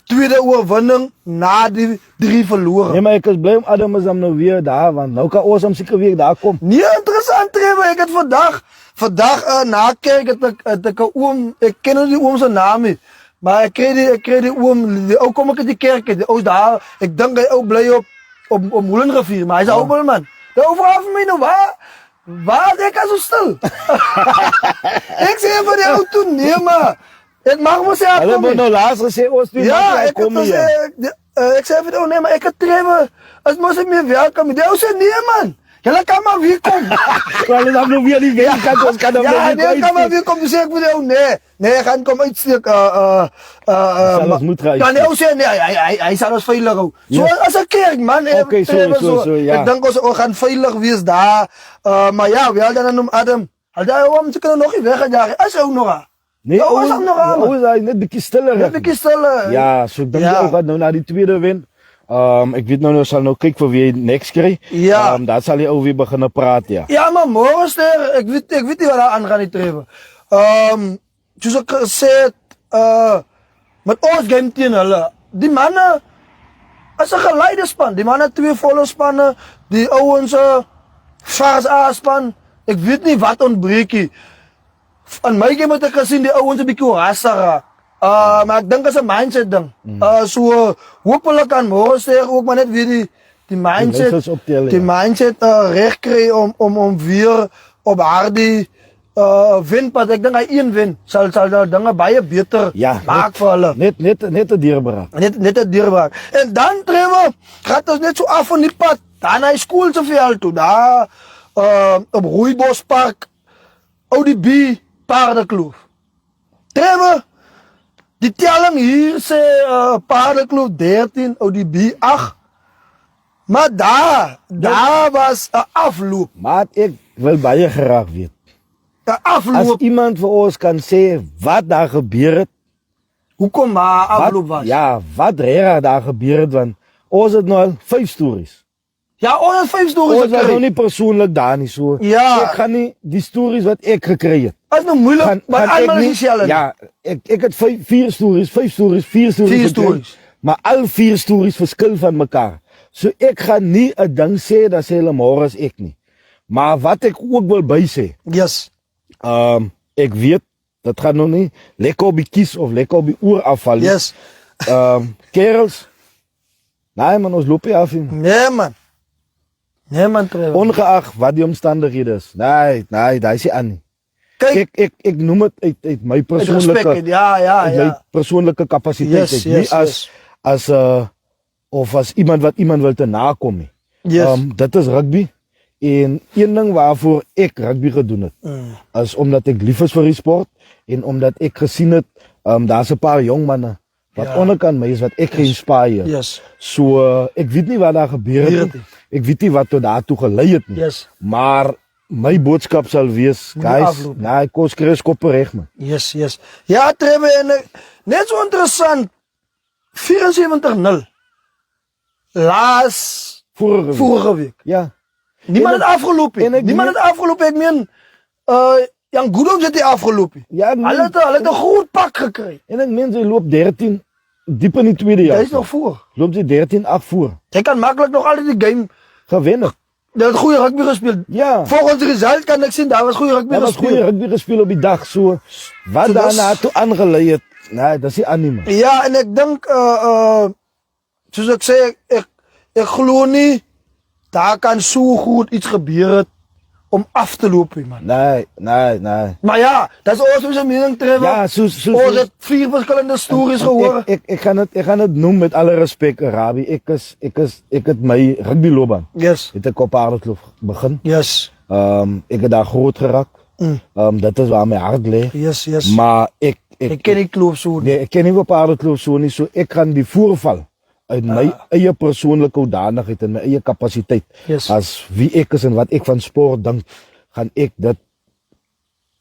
tweede oorwinning na die 3 verlore. Nee, maar ek is bly om Adam is hom nou weer daar want nou kan ons hom seker weer daar kom. Nee, interessant Trevor, ek het vandag na kerk het ek 'n oom, ek ken nou die oom se naam nie, maar ek kry die oom, die ou kom ek uit die kerk, die ou daar, ek dink hy ou bly op Moelenrivier, maar hy's 'n ou man. Die ou vra vir my nou waar ek as so stil. Ek sê vir die ou toe nee maar ek mag mos sê Hulle moet nou laas gesê ons twee ja, maak ek kom het hier. gesê ek sê vir die ou nee maar ek het Trevor, as mos ek meer welkom. Die ou sê nee man. Julle kan maar weer kom. Wel dan nog weer die week kan ons kan dan Ja, nee, kan maar weer kom. Toe sê ek vir jou, nee, gaan kom uitsteek. Sal ons moet ry. Ja, nee, ou sê nee, hy sal ons veilig hou. So as 'n kerk man, Okay, so, ja. Ek dink ons gaan veilig wees daar. Maar ja, wel dan om Adam. Al daai ou mense kan nog nie weggejaag. As ou nog. Nee, ouens aan nog aan. ouens hy net bietjie stiller. Net bietjie stille. Ja, so ek dink Ja. ook gaan nou na die tweede wen. Ek weet nou sal nou kyk vir wie hy next kry. Ja. Dan sal hy ou weer begin praat, ja. Ja, maar môre ster, ek weet nie wat daar aangaan nie Trevor. Soos ek gesê het, met ons game teen hulle. Die manne as 'n geleide span. Die manne twee volle spanne, die ouens vars A-span. Ek weet nie wat ontbreek nie. Aan my game het ek gesien die ouens 'n bietjie rassig raak. Maar ek dink as 'n mindset ding. So hopelik kan môre ster ook maar net weer die mindset leefels optel, die ja. mindset reg kry om weer op harde wenpad. Ek dink hy een wen sal daar dinge baie beter maak vir hulle. Net 'n deurbraak. Net 'n deurbraak. En dan Trevor, gaan ons net so af van die pad. Dan hy skool se veld toe. Daar op Rooibospark ODB Paardekloof. Trevor, die telling hier sê Paardekloof 13, ODB 8. Maar daar was 'n afloop. Maar ek wil baie graag weet. 'n As Afloop. iemand vir ons kan sê wat daar gebeur het, Hoekom maar 'n afloop was? ja, wat reg daar gebeur het, want ons het nou al 5 stories. Ja, ons het 5 stories Ons was nou gekry. nie persoonlik daar nie so. Ja. Ek gaan nie die stories wat ek gekry het. Dit is nou moeilik, maar almal is dieselfde. Ja, ek het 4 stories, 5 stories, 4 stories. 4 gekry, stories. Maar al 4 stories verskil van mekaar. So ek gaan nie 'n ding sê dat sê hulle môre is ek nie. Maar wat ek ook wil bysê, Yes. ek weet dat gaan nog nie lekker op die kies of lekker op die oor afval nie. Yes. Kerels. Nee man, ons loop nie af nie. Nee man Trevor. Ongeag wat die omstandighede is. Nee, daai is nie aan nie. Kyk, Ek noem dit uit my met persoonlike respek. Ja. uit my persoonlike kapasiteit Yes, nie as of as iemand wat iemand wil te nakom nie. Yes. Dit is rugby en een ding waarvoor ek rugby gedoen het is omdat ek lief is vir die sport en omdat ek gesien het daar's 'n paar jong manne wat Ja. onderkant my is wat ek geïnspireer. Yes. So ek weet nie wat daar gebeur Weet het nie. nie. Ek weet nie wat tot daartoe gelei het nie. Yes. Maar my boodskap sal wees, Moet guys, afloop. nee, kos kry skoppe reg man. Yes. Ja, Trevor, en net so interessant. 74-0. Vorige week. Ja. Niemand het afgeloop nie. en ek Niemand het afgeloop. Ek meen Jan Goodham het nie afgeloop nie. Ja, Hulle het 'n groot pak gekry. en ek meen sy loop 13 diep in die tweede jaar. Hy is nog voor. Loop sy 13-8 voor. Hy kan maklik nog altyd die game. Gewen het. Hy het goeie rugby gespeel. Ja. Volgens die result kan ek sien daar was goeie rugby Daar was goeie gespeel. rugby gespeel op die dag so. Wat So dis- daarna toe aangelei het. Nee, dis nie aan nie man. Ja, en ek dink soos ek sê ek glo nie daar kan so goed iets gebeur het om af te loop nie, man. Nee. Maar ja, dat is ons se mening Trevor. Ja, soos Ons het 4 verskillende stories gehoor. ek gaan dit noem met alle respek, Rabbi. Ek het my rugbyloopbaan Yes. het ek op Paardekloof begin. Yes. Ek het daar groot geraak. Dit is waar my hart lê. Yes. Maar Ek ken die kloof so. nee, ek ken nie op Paardekloof so nie, so ek gaan die voorval uit my eie persoonlike hoedanigheid en my eie kapasiteit Yes. as wie ek is en wat ek van sport dink, gaan ek dit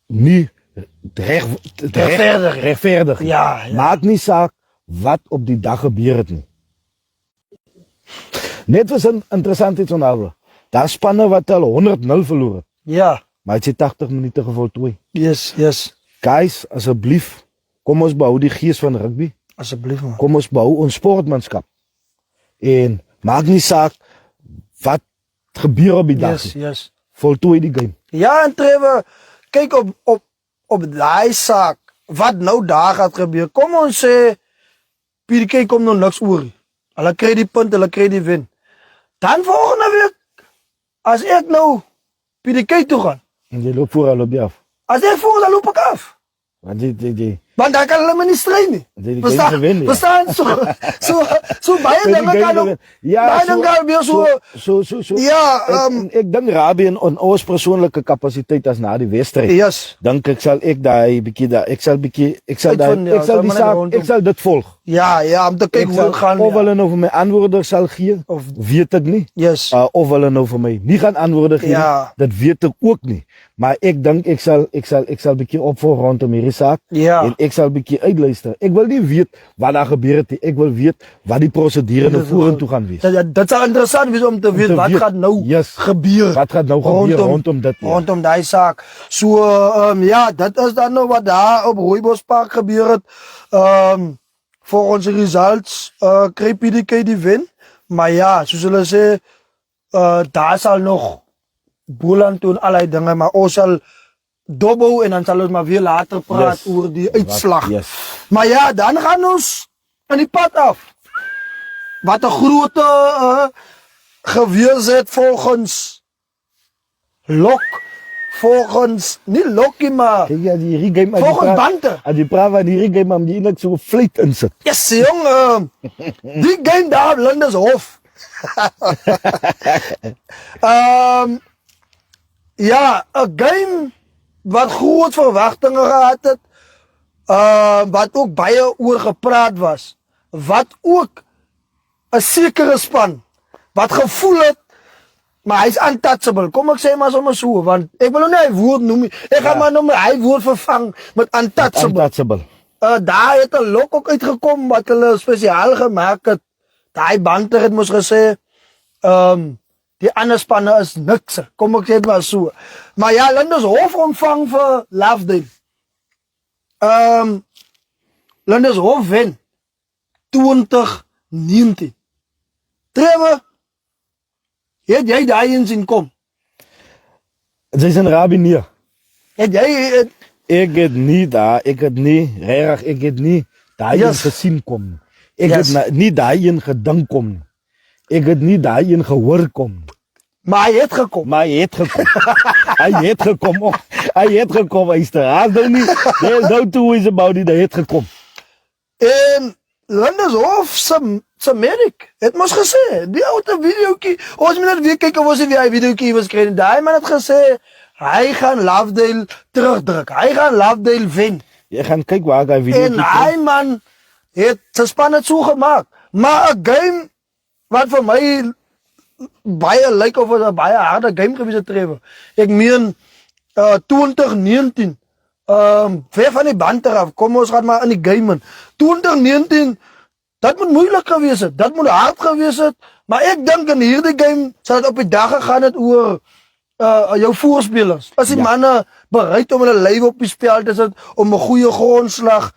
nie regverdig. Ja. Maak nie saak wat op die dag gebeur het nie. Net was 'n interessant iets onthou. Daar spanne wat al 100-0 verloor het, Ja. maar het sy 80 minute gevoltooi. Yes. Guys, asseblief, kom ons behou die gees van rugby. Asseblief man. Kom ons behou ons sportmanskap. En maak nie saak wat gebeur op die dag nie. Yes. Voltooi die game. Ja, en Trevor, kyk op daai saak wat nou daar gaan gebeur. Kom ons sê PDK kom nou niks oor nie. Hulle kry die punt, hulle kry die wen. Dan volgende week as ek nou PDK toe gaan. En jy loop voor, loop jy af. As ek voor dan loop ek af. Want jy Want dan kan hulle maar nie stry nie. Die game gewen, ja. Verstaan? So baie Die dinge game kan gewen. ook, Ja, baie dinge kan weer so, ja, ek dink Rabie in ons persoonlike kapasiteit as na die wedstryd. yes, Dink ek sal ek daai bietjie daar ek sal Uitvind, ja, ek sal sal die maar net saak rondom. ek sal dit volg. ja, om te kyk Ek hoe sal dit gaan. of Ja. hulle nou vir my antwoorde sal gee Of- weet ek nie. Yes, Of hulle nou vir my nie gaan antwoorde gee Ja. nie, dit weet ek ook nie. Maar ek dink ek sal bietjie opvolg rondom hierdie saak Ja. en ek sal bietjie uitluister. Ek wil nie weet wat daar gebeur het nie. Ek wil weet wat die prosedure nou Dit is vorentoe gaan wees. Dit sal interessant wees om te weet te wat weet, gaan nou yes. gebeur. Wat gaan nou gebeur rondom dit? Ja. Rondom daai saak. So ja, dit is dan nou wat daar op Rooibospark gebeur het. Volgens die results kry PDK die wen. Maar ja, soos hulle sê, daar sal nog Boland doen allerlei dinge, maar ons sal dobbel en dan sal ons maar weer later praat Yes. oor die uitslag. Yes. Maar ja, dan gaan ons aan die pad af. Wat 'n groot gewees het volgens Lok, volgens nie Lokkie maar Kyk ja, die regame volgens Banter. As die praat van die regame om die eintlik so vliet insit. Yes, jong, die game daar op Lindeshof. Ja, 'n game wat groot verwagtinge gehad het. Wat ook baie oor gepraat was. Wat ook 'n sekere span wat gevoel het maar hy's untouchable. Kom ek sê maar sommer so want ek wil nou nie hy woord noem nie. Ek gaan maar nou hy woord vervang met untouchable. Untouchable. Daar het 'n lok ook uitgekom wat hulle spesiaal gemaak het. Daai Banter het mos gesê die ander spanne is niks. Kom ek sê dit maar so. Maar ja, Lindeshof ontvang vir Lovedale. Lindeshof wen 2019. Trevor, het jy daai eens sien kom? Dis in Rabie nie. Het jy Ek het nie daar, ek het nie regtig, ek het nie daai Yes. een gesien kom nie. Ek Yes. het nie daai een gedink kom nie. Ek het nie daai een gehoor kom nie. maar hy het gekom. Maar hy het gekom. Hy het gekom. Oh, hy het gekom, hy is daar. Nou nie. There's no two ways about it. Hy het gekom. En Lindeshof se medic het mos gesê, die oute videoetjie, ons moet net weer kyk of ons die videoetjie was kry. Daai man het gesê hy gaan Lovedale terugdruk. Hy gaan Lovedale wen. Jy gaan kyk waar hy video En hy man het sy span het so gemaak. Maar 'n game wat vir my baie lyk of 'n baie harde game gewees het Trevor. Ek meen 2019 ver van die Banter af. Kom ons gaan maar in die game in. 2019 dat moet moeilik gewees het. Dat moet hard gewees het. Maar ek dink in hierdie game sal dit op die dag gegaan het oor jou voorspelers. As die manne bereid om hulle lyf op die spel te sit om 'n goeie grondslag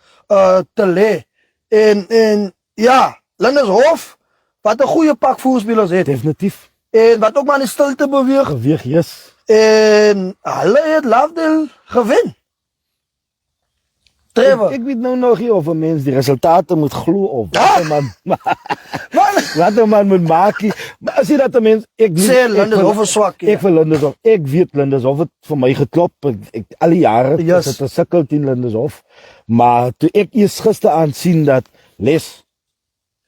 te lê. En ja, Lindeshof wat 'n goeie pak voorspelers het. definitief En wat ook maar in die stilte beweeg. geweeg, yes. En hulle het Lovedale gewen. Trevor. Ek weet nou nog nie of 'n mens die resultate moet glo of wat 'n man wat 'n man moet maak. Maar as jy dat 'n mens ek nie Sê Lindeshof is swak. Ek vir Lindeshof. Ek weet Lindeshof het vir my geklop. Ek al die jare Yes. is dit 'n sukkel teen Lindeshof. Maar toe ek eers gister aan sien dat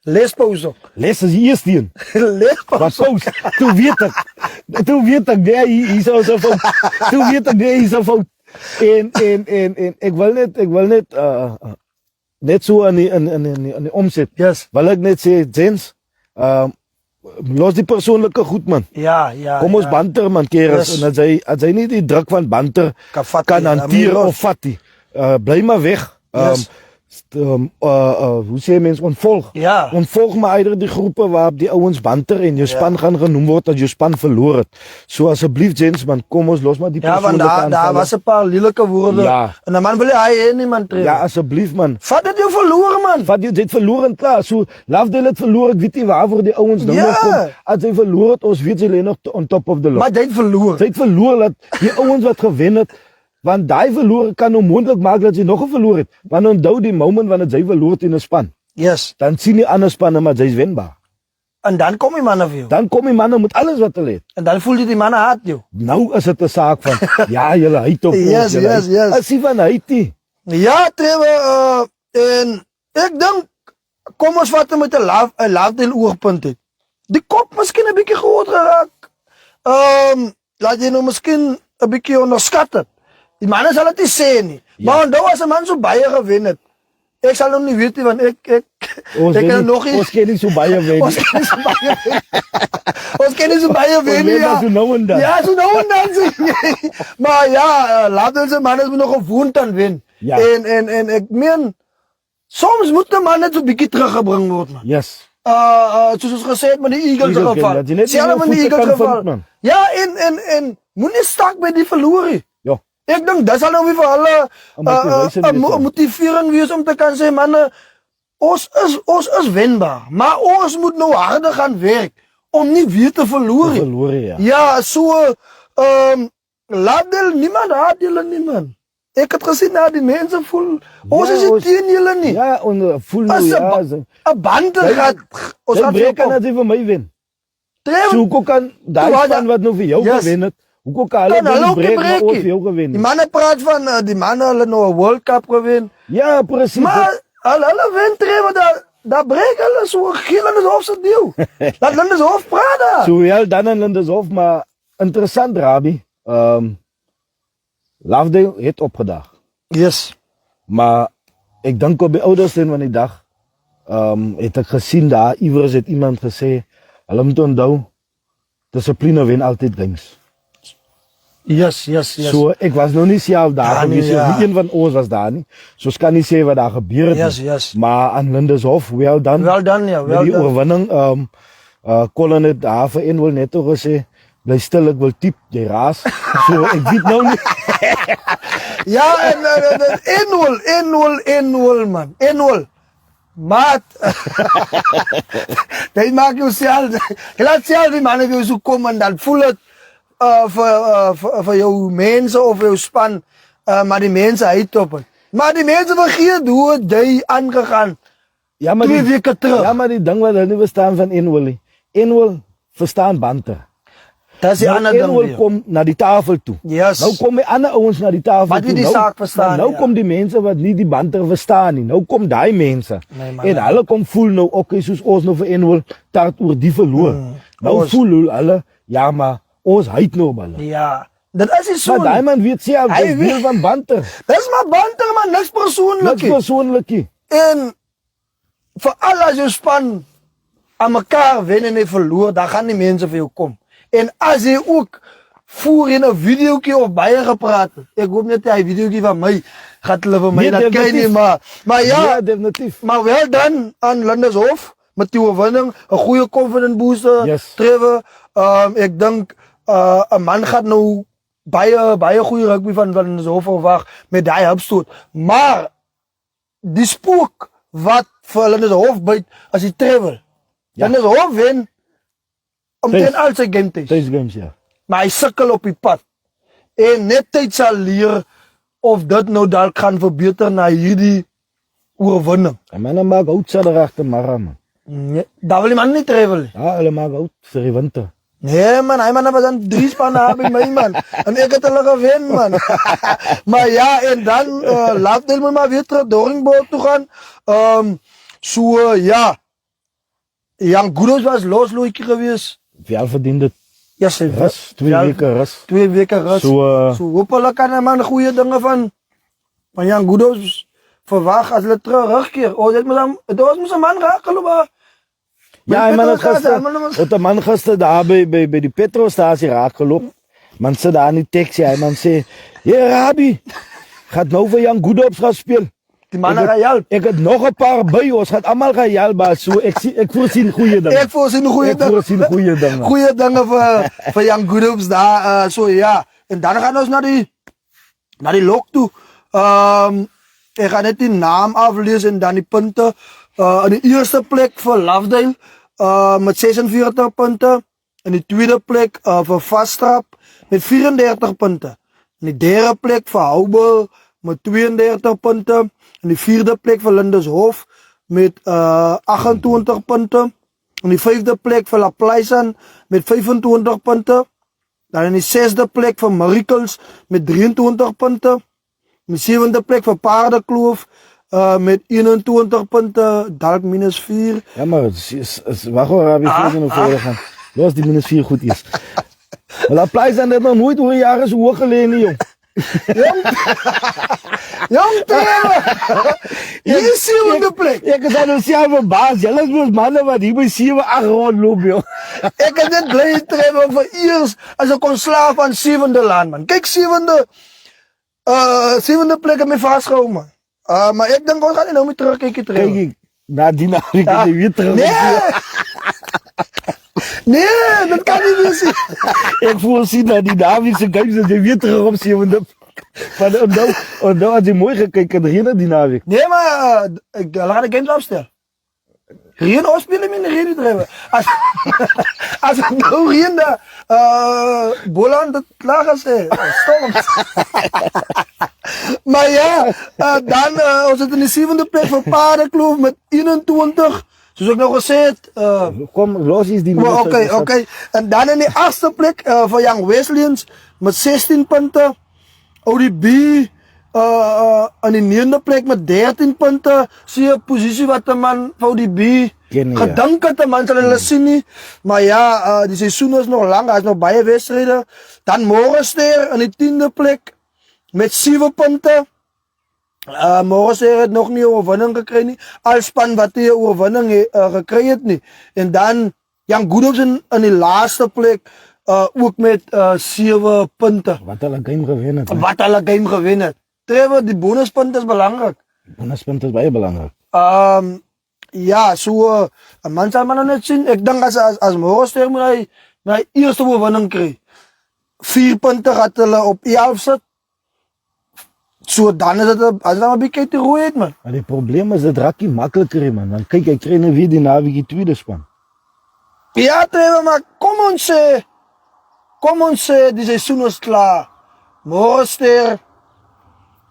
Lesbos ook. Les is die eerste een. Lesbos. Wat pos. Toe weet ek nee, hier sou so fout. Toe weet ek nee, hier sou fout. En ek wil net so aan die omset. Yes. Wil ek net sê Jens, los die persoonlike goed man. Ja. Kom ons ja. banter man keres Yes. en as hy nie die druk van banter Kan vat kan nie, hanteer ja, of vat nie. Bly maar weg. Yes. Hoe sê mens ontvolg? Ja. Ontvolg maar eider die groepe waarop die ouens banter en jou span gaan genoem word as jou span verloor het. So asseblief gents man, kom ons los maar die Ja, want persoonlike daar was 'n paar lelike woorde. Ja. En dan man wil hy hê niemand tree. Ja, asseblief man. Vat dit jou verloor man. Wat jy dit verloor en klaar. So Lovedale het verloor, ek weet nie waarvoor die ouens nou Ja. nog kom. As hy verloor het, ons weet hy lê nog on top of the log. Maar jy het verloor. Sy het verloor dat die ouens wat gewen het, want daai verloor kan onmoontlik maak dat jy nog 'n verloor het. Want onthou die moment wanneer jy verloor het in 'n span, Yes. dan sien die ander spanne maar jy's wenbaar. En dan kom die manne vir jou. Dan kom die manne met alles wat hulle het. En dan voel jy die manne haat jou. Nou is dit 'n saak van ja, julle hyt op ons. Yes, julle yes, hyt. yes. As jy van hyt nie. Ja, Trevor, en ek dink kom ons vat hom met 'n Lovedale oogpunt uit. Die kop miskien 'n bietjie groot geraak. Laat jy nou miskien 'n bietjie onderskat het. Die manne sal dit nie sê nie. Ja. Maar onthou as 'n man so baie gewen het. Ek sal hom nie weet nie want ek kan nog nie. Ons ken nie so baie wen. Ons ken nie so baie wen. Ons ken nie so baie wen nie. Ja, so nou en dan. Ja, so nou en dan. Maar ja, Lovedale se manne moet nog gewoond aan wen. Ja. En ek meen soms moet 'n man net so 'n bietjie teruggebring word, man. Yes. Soos ons gesê het met die Eagles Eagles geval. dat jy net nie Selfs jou met die voete Eagles kan geval. vind, man. Ja, en moenie stak by die verloor. Ja. Ek dink dis sal nou weer vir hulle 'n motivering wees om te kan sê manne, ons is wenbaar, maar ons moet nou harder gaan werk om nie weer te verloor nie. Verloor ja. Ja, so Lovedale niemand haat julle nie, man. Ek het gesien nou die mense voel ons is nie teen julle nie. Ja, en voel nou As ja. 'n band gaan ons Ons gaan breek kan net vir my wen. Trevor, So hoekom kan daai span wat nou vir jou Yes. gewen het, hoekom kan hulle Kan hulle nie ook nie breek maar breek ons nie. vir jou gewen? die manne praat van die manne hulle nou 'n World Cup gewen. Ja, presies. Maar hulle wen Trevor, daar breek hulle so geel in die hof se deel. Laat hulle se hof praat daar. So ja, dan in Lindershof, maar interessant Rabbi. Lovedale het opgedag. Yes. Maar ek dink op die ouderste van die dag het ek gesien daar iewers het iemand gesê hulle moet onthou dissipline wen altyd games. Yes. So ek was nog nie self daar Ja, nee, gewees, ja. nie een van ons was daar nie. So ek kan nie sê wat daar gebeur het nie. Yes. Maar aan Lindershof, well done. Wel dan ja, Met wel die dan. oorwinning Colin het daar vir een wil net ook gesê bly stil, ek wil typ, jy raas. So ek weet nou nie. Ja, en 1-0 man. 1-0. Maat. Dit maak jou self. Jy laat self die manne weer so kom en dan voel dit vir jou mense of jou span, maar die mense uit op het. Maar die mense vergeet hoe het jy aangegaan. Ja, maar 2 weke terug. Ja, maar die ding wat hulle nie verstaan van 1-0 verstaan banter. Dat is die ander ding 1-0 weer. kom na die tafel toe. Yes. Nou kom die ander ouens na die tafel Wat toe. nie die saak verstaan, nou ja. kom die mense wat nie die banter verstaan nie. Nou kom daai mense. Nee, man, en nee. hulle kom voel nou okay, soos ons nou vir 1-0 tart oor die verloor. Nou ons- voel hulle ja, maar ons hyt nou op hulle. Ja. Dit is nie so. Maar daai man weet self, Hy dis weet- deel van banter. Dis maar banter man, niks persoonlik Niks nie. persoonlik nie. En veral as jou span aan mekaar wen en jy verloor, dan gaan die mense vir jou kom. En as jy ook voer in 'n videoetjie of baie gepraat het, ek hoop net hy videoetjie van my gaan hulle vir my Nee, dat kyk nie, definitief. maar ja, Ja, definitief. maar wel dan aan Lindershof met die oorwinning, 'n goeie confidence booster. Yes. Trevor, ek dink 'n man gaan nou baie goeie rugby van Lindershof verwag met daai hupstoot. Maar die spook wat vir Lindershof byt as die Trevor. Ja. Lindershof wen omtrent al sy game test. Thuis games ja. Maar hy sukkel op die pad. En net tyd sal leer of dit nou dalk gaan verbeter na hierdie oorwinning. En mense maak oud Saterdag man. Nee, daar wil die man nie Trevor nie. Ja, hulle maak oud vir die winter. Nee man, hy man was dan 3 spanne aan by my man. En ek het hulle gewen man. Maar ja, en dan Lovedale moet maar weer terug Doringboort toe gaan. Ja. Jan Goodhouse was loslootjie geweest. Wel verdien dit Ja, sy rus, 2 weke rus. 2 weke rus. So, So hopelik kan 'n man goeie dinge van Jan Goodhouse verwag as hulle terugkeer. Dit was 'n man raak geloop. ja, man het 'n man gister daar by die petrolstasie raak geloop. Man sit daar in die taxi, hy man sê, "Ja, Rabbi, gaat nou vir Jan Goodhouse gaan speel." Die man gaan help. Ek het nog 'n paar by ons, gaan almal gaan help, so ek voorsien goeie dinge. Ek voorsien goeie Ek voorsien goeie dinge. Goeie dinge vir Jan Goodhouse daar. So ja, en dan gaan ons na die lok toe. Ek gaan net die naam aflees en dan die punte. In die eerste plek vir Lovedale met 46 punte. In die tweede plek vir Vastrap met 34 punte. In die derde plek vir Houbel met 32 punte. In die vierde plek vir Lindershof met 28 punte. In die vyfde plek vir La Pleisan met 25 punte. Dan in die sesde plek vir Miracles met 23 punte. Met 7de plek voor Paardenkloof. Met 21 punten, dalk minus 4. Ja, maar wacht hoor, heb je nog verder gaan. Los die minus 4 goed is. Maar dat pleit zijn dat nog nooit hoe een jaar is hoog geleden, jong. Jong, Trevor! Hier is 7de plek. Ik zei nog zelf verbaasd. Jullie zijn mannen wat hier bij 7, 8 rondlopen, joh. Ik ben net blij, Trevor, voor eerst als ik kon slapen aan 7de land, man. Kijk, 7de plek heb ik vastgehouden, man. Maar ik denk, we gaan nou weer terugkijken, Trevor. Kijk, nadien heb ik het weer terug. Nee, dat kan niet meer zien. Ik voorzien dat die Davidse games dat je weer terug op 7e. Maar nou had je mooi gekeken erin, die David. Nee, maar laat de games afstellen. Rien afspelen met de reden Trevor. Als ik nou rien de Bolan dat lachen ze. Storm. Maar ja, dan we zitten in de 7e plek voor Paardenkloof met 21. Zoals ik nog gezegd. Kom, los is die Oké. En dan in de 8e plek voor Young Wesleyans met 16 punten. ODB aan de 9e plek met 13 punten. Zie je positie wat de man van ODB gedankt had. De man zal het zien niet. Maar ja, die seizoen is nog lang. Hij is nog bij wedstrijden. Dan Morgenster aan de 10e plek met 7 punten. Morgenster heeft nog niet overwinning gekregen. Als span wat hij overwinning gekregen niet. En dan Jan Goedhops aan de laatste plek. Ook met 7 punten. Wat al een game gewinnen. Wat al een game gewinnen. Trevor, die bonuspunt is belangrijk. Bonuspunt is bij belangrijk. Ja, zo een man zal maar nog net zien. Ik denk als Morgenster moet hij eerste overwinning krijgen. 4 punten gaat hij op 11 zitten. Zo dan is het, als het dan een beetje te roeien, man. Maar het probleem is dat raak je makkelijker, man. Want kijk, ik krijg nu weer die navigie tweede span. Ja, Trevor, maar kom ons, die seizoen is klaar. Morgenster,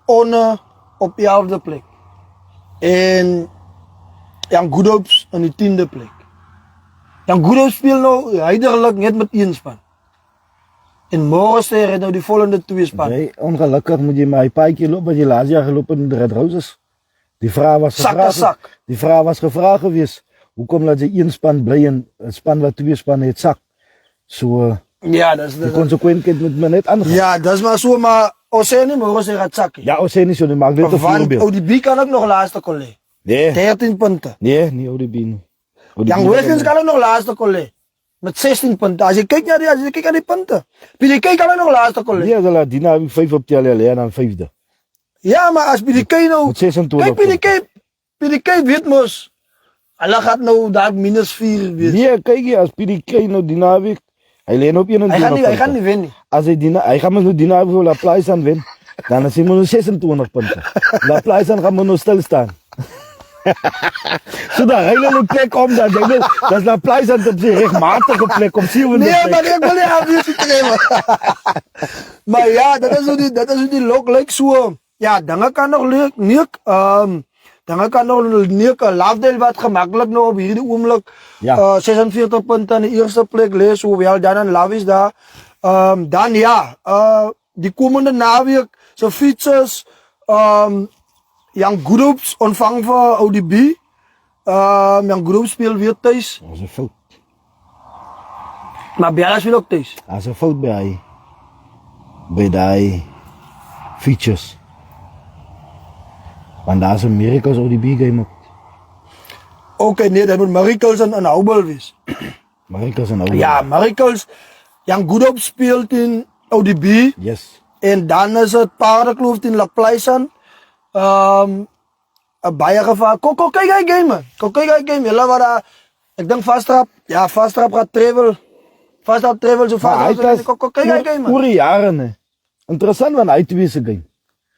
Onne op 11e plek. En Jan Goedhops aan die 10e plek. Jan Goedhops speelt nou huidiglijk net met 1 span. En Morgenster heeft nou die volgende 2 span. Nee, ongelukkig moet je maar een paar keer lopen, want je laatst jaar gelopen in de Red Roses. Die vraag was gevraagd. Die vraag was gevraagd geweest. Hoe komt dat je 1 span blij en een span wat 2 span heeft zak? Zo, ja, dat is de consequentheid moet me net aangaan. Ja, dat is maar zo, maar Oseni Morgenster gaat zakken. Ja, Oseni zo, die maakt dit een voorbeeld. ODB kan ook nog laatste collega. Nee. 13 punten. Nee, niet ODB. Jan Wilkins kan ook nog laatste collega. Met 16 punten. Als je kijkt naar die punten. PDK kan ook nog laatste collega. Ja, dat die heb ik 5 op die LL en dan 5e. Ja, maar als PDK nou... Met 26 kijk, PDK weet mos. Allah gaat nou daar minus 4 weer. Nee, kijk je, als PDK nou die naweek, hij leen op 21 Hij gaat niet winnen. Als hij gaat met die naweek voor La Playa aan winnen, dan is hij maar nog 26 punten. La Playa gaat maar nog stilstaan. Zo daar hele een plek om, dat is La Playa op zijn rechtmatige plek, op 7e Nee, plek. maar ik wil niet afwezig nemen. Maar ja, dat is hoe die lok lijkt zo. Ja, dan kan nog leuk. Dan kan nog een laafdeel wat gemakkelijk nog op hierdie oomlik. Ja. 46 punten aan de eerste plek lees, hoewel dan een laaf is daar. Dan ja, die komende naweek, zo fietsers, Jan Goedhops ontvangt voor ODB. Jan Goedhops speelt weer thuis. Dat is een fout. Maar Bella speelt ook thuis. Dat is een fout bij die features. Want daar is een Miracles ODB game ook. Oké, nee, dat moet Miracles en Houbel wees. Miracles en ODB. Ja, Miracles. Jan Goedhops speelt in ODB. Yes. En dan is het Paardenkloof in La Playa. Baie gevaar. Kijk hij game, man. Kijk hij game. Jelle wat daar. Ik denk Vastrap. Ja, Vastrap gaat travel. Vastrap travel zo vaak. Kijk hij game, man. Oere jaren, hè. Interessant, want hij tweede game.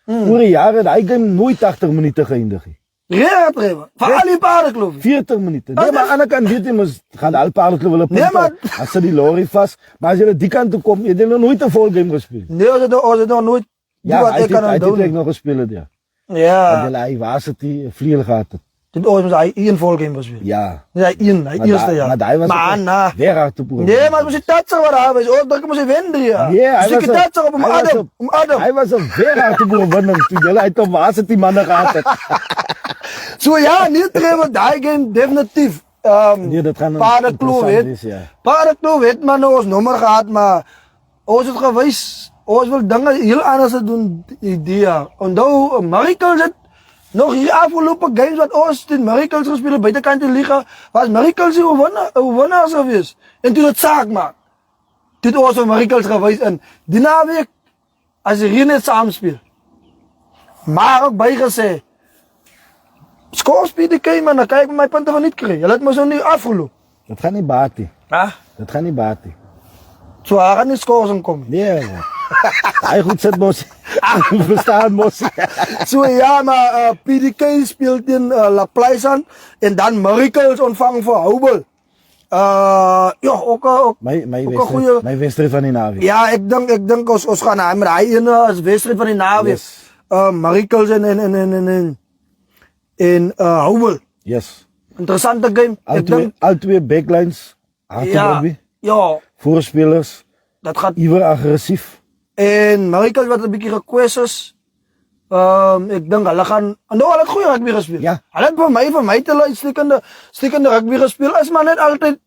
Oere jaren, hij game nooit 80 minuten geëindigd. Ja, travel. Van al die Paardenkloof. 40 minuten. Nee, maar aan de kant weet je, maar gaan alle Paardenkloof willen punten. Nee, maar... Als ze die lorry vast. Maar als je die kant toe komt, je hebt nog nooit een vol game gespeeld. Nee, als het nog nooit... Ja, hij heeft nog gespeeld, ja. Ja. En hij was het, die vliegen gaat het. Dit ons hy een volgame was weer. Ja. Hy eerste jaar. Maar daai was maar na. weer hard te boer. Nee, maar mos dit tatser wat daar was. O, dink mos hy wen 3 jaar. Nee, hy dus was ek tatser op om Adam. Hy was 'n weer hard te boer winning toe julle uit op waar sit die manne gehad het. So ja, nie Trevor daai game definitief. Nee, dit gaan Paardekloof het. ja. Paardekloof het maar nou ons nommer gehad, maar ons het gewys ons wil dinge heel anders doen die jaar. Onthou Miracles het nog hier afgelopen games wat ons teen Miracles gespeel het buitekant die liga, was Miracles die winnaars gewees. En toe het saak maak. Toe het ons vir Miracles gewys in die naweek as die net saam speel. Maar ook bygesê skors PDK man, dan kyk my punte van niet kry. Hulle het mos nou nie afgeloop. Dit gaan nie baat nie. Ah, Dit gaan nie baat nie. so hy gaan nie skors inkom nie. Nee. Man. Hy goed sit mos. Verstaan mos. So ja, maar PDK speelt in La Plaza en dan Miracles ontvang vir Houbel. Ja, ook My wedstrijd van die naweek. Ja, ek dink ons gaan hy met hy ene as wedstryd van die naweek. Yes. Miracles en Houbel. Yes. Interessante game. Al twee backlines. Harte ja, lobby. ja, Voorspelers. dat gaat. Iwer agressief. En Miracles wat 'n bietjie request is. Ek dink hulle gaan hulle het goeie rugby gespeel. Ja. Hulle het vir my te uitstekende rugby gespeel. Is maar net altyd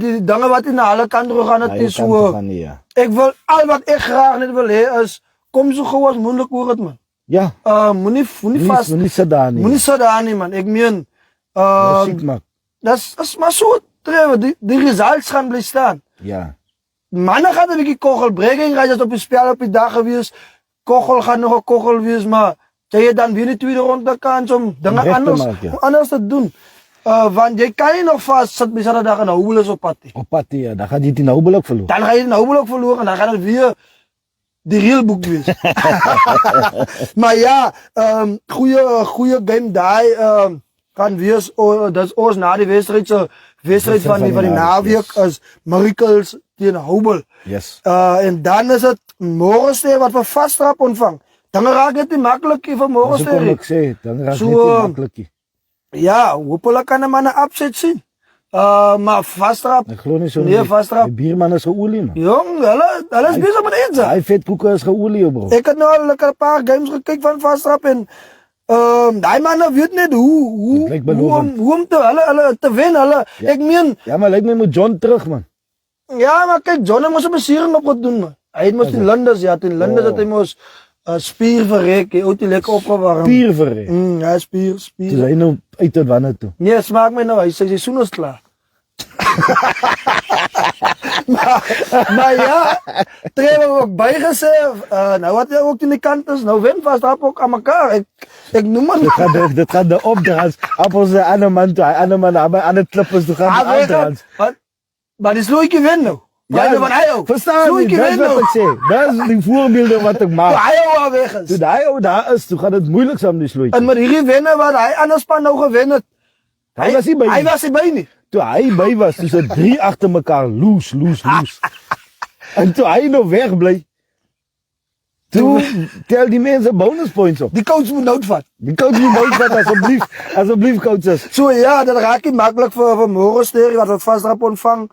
die dinge wat in hulle kant toe gaan, dit is so. Ja. Ek wil al wat ek graag net wil hê is kom so gou as moontlik oor dit man. Ja. Moenie vas. Moenie sit daar nie. Moenie sit daar nie man. Ek meen Siek maak. dis maar so Trevor, die results gaan bly staan. Ja. Manne gaan 'n bietjie kogel breaking ry op die spel op die dag gewees. Kogel gaan nog 'n kogel wees, maar jy het dan weer die tweede ronde kans om dinge Recht te anders maak, ja. anders te doen. Want jy kan nie nog vas sit by Saterdag en Houbel is op pad nie. Op pad, ja. Dan gaat jy die Houbel ook verloor. Dan ga jy die Houbel ook verloor en dan gaan dit weer die real boek wees. Maar ja, goeie game daai kan wees dis ons na die wedstryd van die naweek is Miracles teen Houbel. Yes. En dan is het Morgenster wat vir vastrap ontvang. Dan raak dit nie maklik vir Morgenster. Kom ek sê, dan raak So, dit nie maklik. Ja, hopelik kan 'n man 'n upset sien. Maar vastrap. Ek glo nie so Nee, vastrap. Die bierman is geolie man. Jong, hulle is besig met iets. Hy vetkoeke is geolie bro. Ek het nou al 'n paar games gekyk van vastrap en daai manne weet net hoe lyk belovend. om hulle te wen. Ja. Ek meen, Ja, maar lyk my moet John terug man. ja, maar kyk, John moes 'n besiering op gedoen man. Hy het mos die Linders, teen Linders het hy mos spier verrek, hy het lekker opgewarm. Spier verrek. Ja, spier. Dis hy nou uit tot wanneer toe. Nee, smaak my nou, hy sê seisoen is klaar. maar ja, Trevor ook bygesê, nou wat jy ook in die kant is, nou wen vastrap ook aan mekaar. Ek noem maar. Dit gaan de opdraans. Appels de ander man toe, ander man aan het klippers toe gaan de opdraans. Maar die slootjie wen nou. Ja, van hy ook. Verstaan jy? Dis wat ek sê. Dis die voorbeelde wat ek maak. Hy ou weg is. Toe hy ou daar is, toe gaan dit moeilik saam die slootjie. En met hierdie wenne wat hy anders span nou gewen het. Hy was nie by nie. Hy was nie by nie. Toe hy by was, toe se 3 agter mekaar loose. En toe hy nou wegbly. Toe tel die mense bonus points op. Die coach moet nood vat. Die coach moet nood vat asseblief coaches. So ja, dit raak nie maklik vir Morgenster wat vastrap ontvang.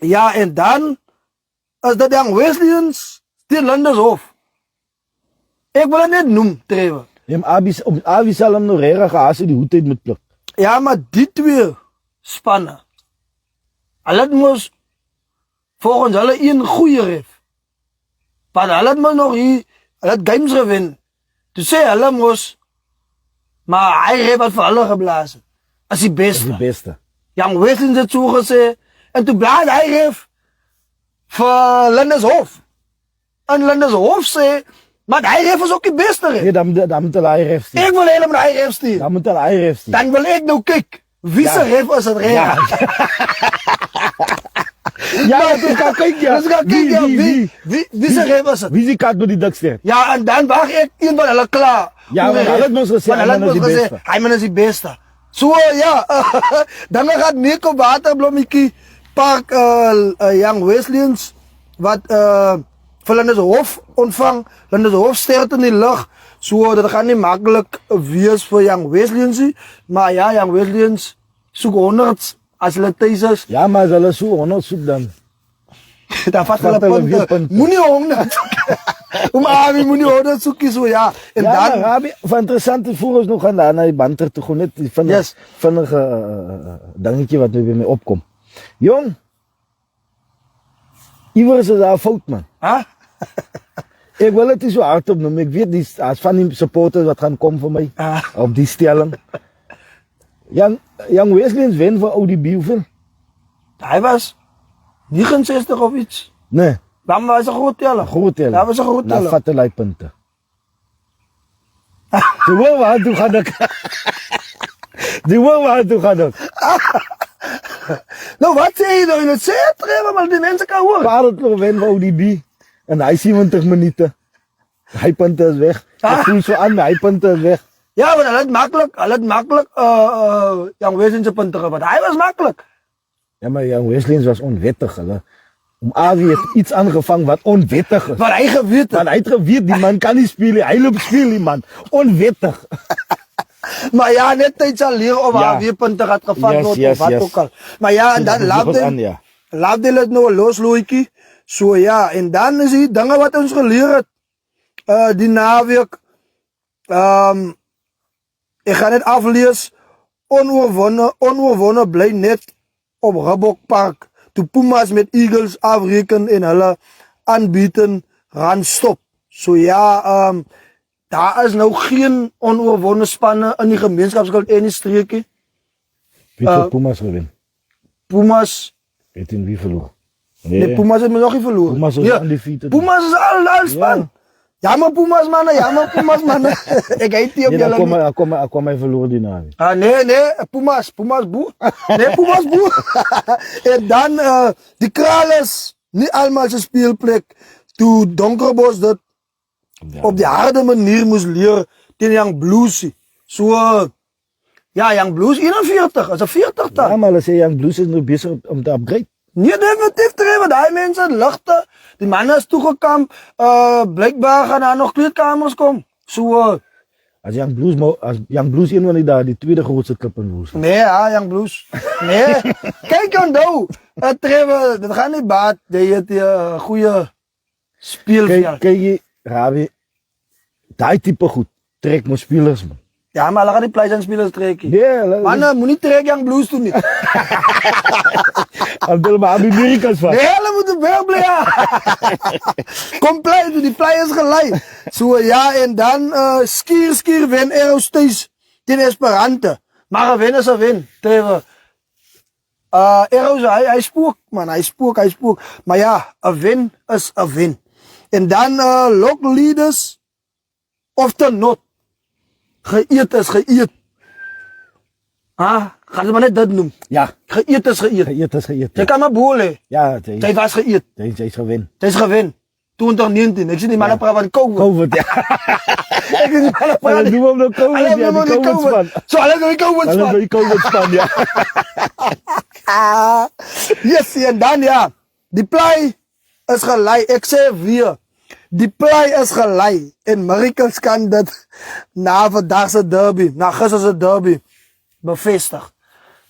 Ja, en dan is dat Young Wesleyans teen Lindershof. Ek wil dit net noem, Trevor. Abi sal hom nou regtig gehaas uit die hoed uit met pluk. Ja, maar die twee spanne. Hulle het mos volgens hulle een goeie ref. Maar hulle het mos nog hier, hulle het games gewen. Toe sê hulle mos, maar hy ref wat vir hulle geblaas het. As die beste. Die beste. Young Wesleyans het so gesê, en toe blaas hy ref vir Lindershof. En Lindershof sê, maar hy ref is ook die beste ref. Nee, dan moet hulle hy ref stuur. Ek wil helemaal hy ref stuur. Dan moet hulle hy ref stuur. Dan wil ek nou kyk, wie se ref is het ref? Ja. Ja, dus gaan kyk ja. Dus gaan kyk ja, wie se ref is het? Wie is die kat met die dikste? Ja, en dan wag ek een van hulle klaar. Ja, maar hulle het mos gesê, hulle het mos gesê, hy man is die beste. So ja, dan gaan Nico Waterblommetjie pak Young Wesleyans wat vir Lindershof ontvang. Lindershof sterk in die lug. So dat gaan nie maklik wees vir Young Wesleyans nie, maar ja, Young Wesleyans soek 100 as hulle tuis is. Ja, maar as hulle so 100 soek dan. Dan vat hulle Vat hulle weer punte. punte. Moenie 100 soek. Abi moenie 100 soek nie, so ja. En Ja, dan maar Rabbi, van interessante voor ons nog gaan daar na die banter toe, gewoon net die vinnige dingetje wat nu bij mij opkomt. Jong, iewers is daar 'n fout, man. ha? Ik wil het niet zo hard opnoemen. Ik weet niet, als van die supporters wat gaan komen voor mij, Ah. op die stelling. Young Wesleyans wen voor ODB hoeveel? Hij was 69 of iets. Nee, Dan was een groot teller. goed tellen. Dat was een groot Na teller. vatte lei punten. Die wil waar toe gaan ik. Die wil waar toe gaan ik. Nou, wat zei je nou? Je het zei Trevor, maar die mensen kan horen. Paardenkloof wen voor ODB. En hij 70 minuten. Hij punten is weg. Ah. Ik voel zo aan, maar hij punten is weg. Ja, maar hij had makkelijk, Young Wesleyans zijn punten gehad. Hij was makkelijk. Ja, maar Young Wesleyans was onwettig. Hulle. Om Arie heeft iets aangevangen wat onwettig is. Maar hij geweten. Maar hij heeft geweet, die man kan niet spelen. Hij loopt spelen, die man. Onwettig. Maar ja, net tijd zal leren of Ja. hij weer punten gaat gevat Yes, worden yes, of wat yes. ook al. Maar ja, en dan Dat ligt aan, ja. laat dit het nou los, Loikie. Zo ja, en dan is die dingen wat ons geleerd het. Die naweek. Ik ga net aflezen. Onoverwonnen blij net op Rabok Park. Toen Pumas met Eagles afreken en hulle aanbieden gaan stop. So ja, daar is nou geen onoverwonnen spanne in die gemeenskapskant en die streekie. Wie heeft Pumas gewonnen? Pumas, Weet je wie verloor? nee, Pumas heeft me nog niet verloren. Pumas is Ja, undefeated. Pumas is al span. Ja, maar Pumas mannen, Pumas mannen. Ik heet die op Nee, jullie niet. dan kom hij verloren die naam. Ah, nee, Pumas boer. Nee, Pumas boer. En dan, die kralers, niet allemaal zijn speelplek. Toen Donkerbos dat op die harde manier moest leren tegen Young Blues. Zo, ja, Young Blues 41, dat is een 40 Ja, dan. maar hulle sê Young Blues is nu bezig om te upgrade. Nee, definitief Trevor, die mensen lichten. Die mannen is toegekomen, blijkbaar gaan daar nog kleedkamers komen. Zo, Als Young Blues een van die tweede grootste club in Woes. nee, ja, Young Blues. Nee, kijk aan nou. Trevor, dat gaat niet baat. Die heeft een goede speelveld. Kijk je, Rabi, die type goed. Trek mijn spelers, man. Ja, maar dan gaan die pleis aan spelers trekken. Nee, hulle- Mannen, moet niet trekken Young Blues doen niet. Abdul maar Amerika's van. Nee, hulle moeten wel blijven. Compleet, die plei is gelijk. Zo ja, en dan skier win Eros thuis tegen Esperante. Maar een win is een win. Trevor. Eros, hij spook, man. Hij spook. Maar ja, een win is een win. En dan local leaders of ten not. Geëet is geëet. Ga het maar net dat noemen. Ja, Geëet is geëet. geëet is geëet. Je kan maar boelen. Ja, Hij was geëet. hij is gewin. Het is gewin. 2019. Ik zie die mannen praten van COVID. COVID, ja. Ik zie die mannen Maar praten. dan doen we hem nog COVID, Alle ja, hebben die nog die COVID-span. COVID. Zo, alle hebben die Hulle COVID-span. die COVID-span, ja. Yes, en dan ja. Die plei is gelijk. Ik zeg weer. Die plei is gelijk. En Miracles kan dat na vandagse derby, na gisterse derby, bevestigen.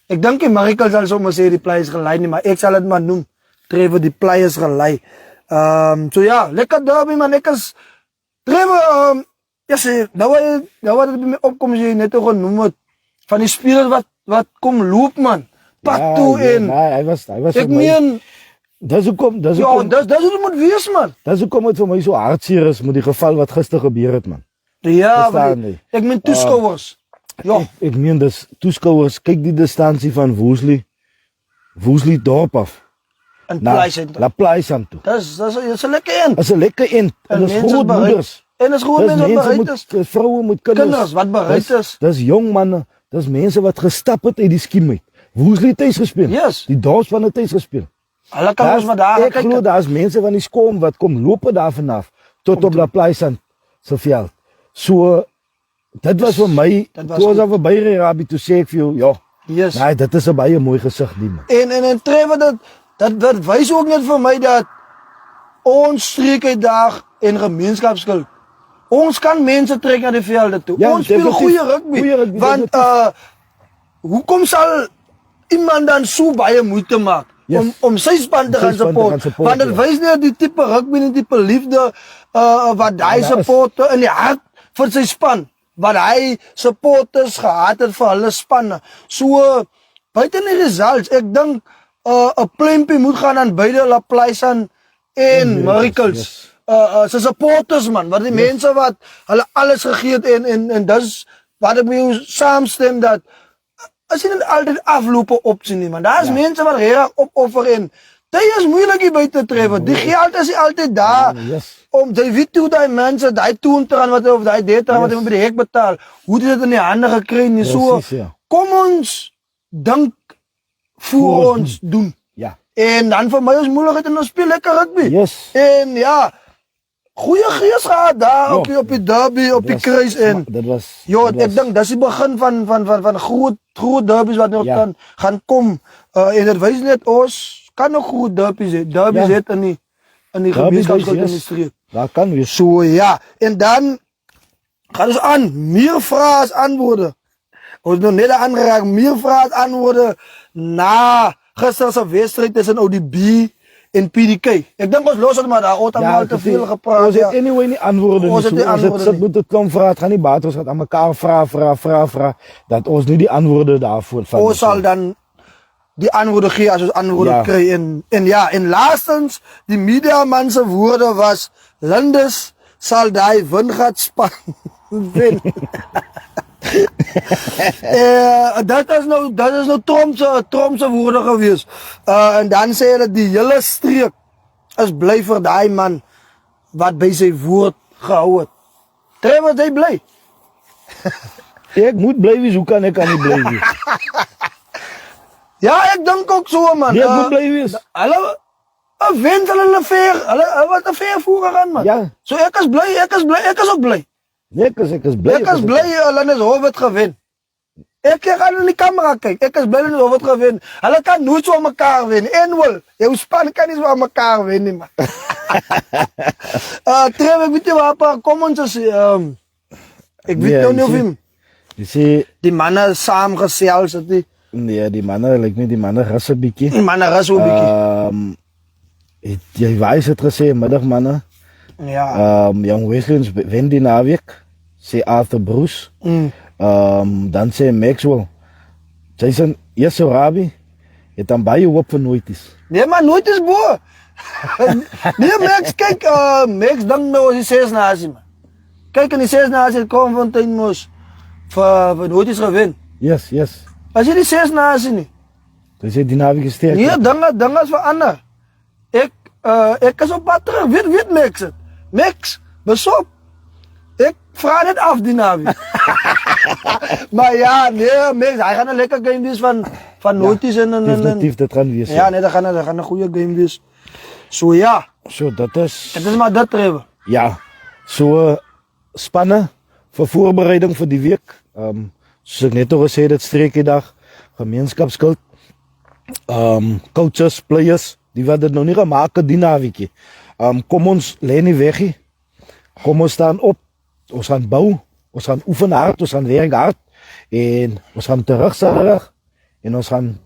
Ik denk in Miracles zal zomaar zeggen die plei is gelijk niet, maar ik zal het maar noemen. Trevor, die plei is gelijk. So ja, lekker derby man. Ik is... Trevor, ja zeg, nou wat het bij mij opkomt, je net ook genoemd. Van die spelers wat kom loop man. Pak toe in. Ja, hij was Ik voor mij. meen, Dat is ook ja, dat is hoe het moet wezen man. Dat is ook het voor mij zo hartseer is met die geval wat gisteren gebeurd het, man. Ja, Verstaan maar nie. ik meen toeschouwers. Ja, Ik meen dus, toeschouwers, kijk die distantie van Woesley dorp af. een Naar pleicentrum. La Pleisant toe. Dat is een lekker in. Dat is een lekker in. En dat is mensen grootmoeders. En dat is gewoon Dat is mensen wat mensen bereid is. moet, vrouwen moet kinders. Kinders wat bereid is. Dat is jong mannen. Dat is mensen wat gestapt het in die schiem uit. Woesley thuis gespeeld. Yes. Die dorps van het thuis gespeeld. Alle kan ons maar daar gaan Ik geloof, kijken. daar is mensen van die skoom wat kom lopen daar vanaf. Tot op La Pleisant se veld. So, dat was voor mij, dat was toen goed. we voorbij Rabi, toen zei ik veel, ja, Yes. nee, dat is een baie mooi gezicht die man. En Trevor, dat wijst ook net voor mij dat ons streekheid daar in gemeenschapskul Ons kan mense trek na die velde toe. Ja, Ons speel definitief. goeie rugby. Goeie rugby, Want hoekom sal iemand dan so baie moeite maak Yes. om sy span te Om sy gaan span te support? gaan support, Want dit ja. wys net die tipe rugby en die tipe liefde wat hy daar is. supporter in die hart vir sy span. Wat hy supporters gehad het vir hulle spanne. So buite die results, ek dink 'n plempie moet gaan aan beide Laplace en Miracles. Sy supporters man, wat die mense wat hulle alles gegee het en dis wat ek met jou saamstem dat as jy net altyd aflope opsien nie man. Daar's mense wat regtig opoffer en dit is moeilik hier buite tref. Die geld is nie altyd daar Yes. om jy weet hoe daai mense daai R200 wat of daai R30 wat jy by die hek betaal, hoe dit in die hande gekry nie. So Precies, ja. kom ons dink voor ons doen. Ja. En dan vir my is moeilikheid en ons speel lekker rugby. Yes. En ja, goeie gees gehad daar Ja. op die derby, op die kruis en Dit was... ja, dit was- ek dink dis die begin van groot derbies wat nog Ja. gaan kom. En dit wys net ons kan nog groot derbies hê. Derbies Ja. het in die Derbies, gemeenskapskultuur in die yes. streek. Daar kan wees. So ja, en dan gaan ons aan, meer vrae as antwoorde. Ons het nog net aangeraak, meer vrae as antwoorde na gister se wedstryd tussen ODB en PDK. Ek dink ons los dit maar daar, ons het al te veel gepraat. Ons het anyway nie antwoorde nie. Ons het nie Ons antwoorde sit nie. met 'n klomp vrae, het gaan nie baat, ons gaan aan mekaar vra dat ons nie die antwoorde daarvoor van. Ons sal dan die antwoorde gee as ons antwoorde Ja. kry en ja, en laastens die media man se woorde was Lindes sal daai Wingat span wen. Dat is nou Tromse woorde gewees. En dan sê hulle die hele streek is bly vir daai man wat by sy woord gehou het. Trevor, jy bly? Ek moet bly wees, hoe kan ek aan nie bly wees? Ja, ek dink ook so man. Nee, ek moet bly wees. Hulle wen hulle ver. Hulle wat 'n ver voor gegaan man. Ja. So ek is bly, ek is ook bly. Nee, ek is bly. Ek is bly hulle is Hoofd gewen. Ek gaan in die kamera kyk. Ek is bly hulle Hoofd gewen. Hulle kan nooit so aan mekaar wen. En wel, jou span kan nie so aan mekaar wen nie man. Trevor, ek weet jy waar kom ons as ek weet Nee, nou nie of jy hom Jy sê die manne saam gesels het nie. nee, die manne lyk nie die manne rus 'n bietjie. Die manne rus so 'n bietjie. Jy wys het gesê middag manne. Ja. Young Wesley's wen die naweek, sê Arthur Bruce. Dan sê Maxwell. Jason, yes, Rabi. Het dan baie hoop vir nooit is. Nee maar nooit is bo. Nee Max, kyk, Max dink nou as die 6 nasie man. Kyk in die 6 nasie kom Fontaine mos vir nooit is gewen. Yes. As jy die 6 nasie nie. Dis die naweek is sterk. Nee, dinge is verander. Ek is op pad terug. Weet Max het. Max, besop. Ek vra net af die naweek. Maar ja, nee Max, hy gaan 'n lekker game wees van noties en Definitief dit gaan wees. ja, nee, dat gaan 'n goeie game wees. So ja, So dit is dit is maar dit Trevor. ja. So spanne vir voorbereiding vir die week. Soos ek net al gesê het, dit streekiedag, gemeenskapskuld. Coaches, players, die wat dit nou nie gemaak het die naweekie. Kom ons lê nie weg nie. Kom ons staan op. Ons gaan bou, ons gaan oefen hard, ons gaan werk hard en ons gaan terug en ons gaan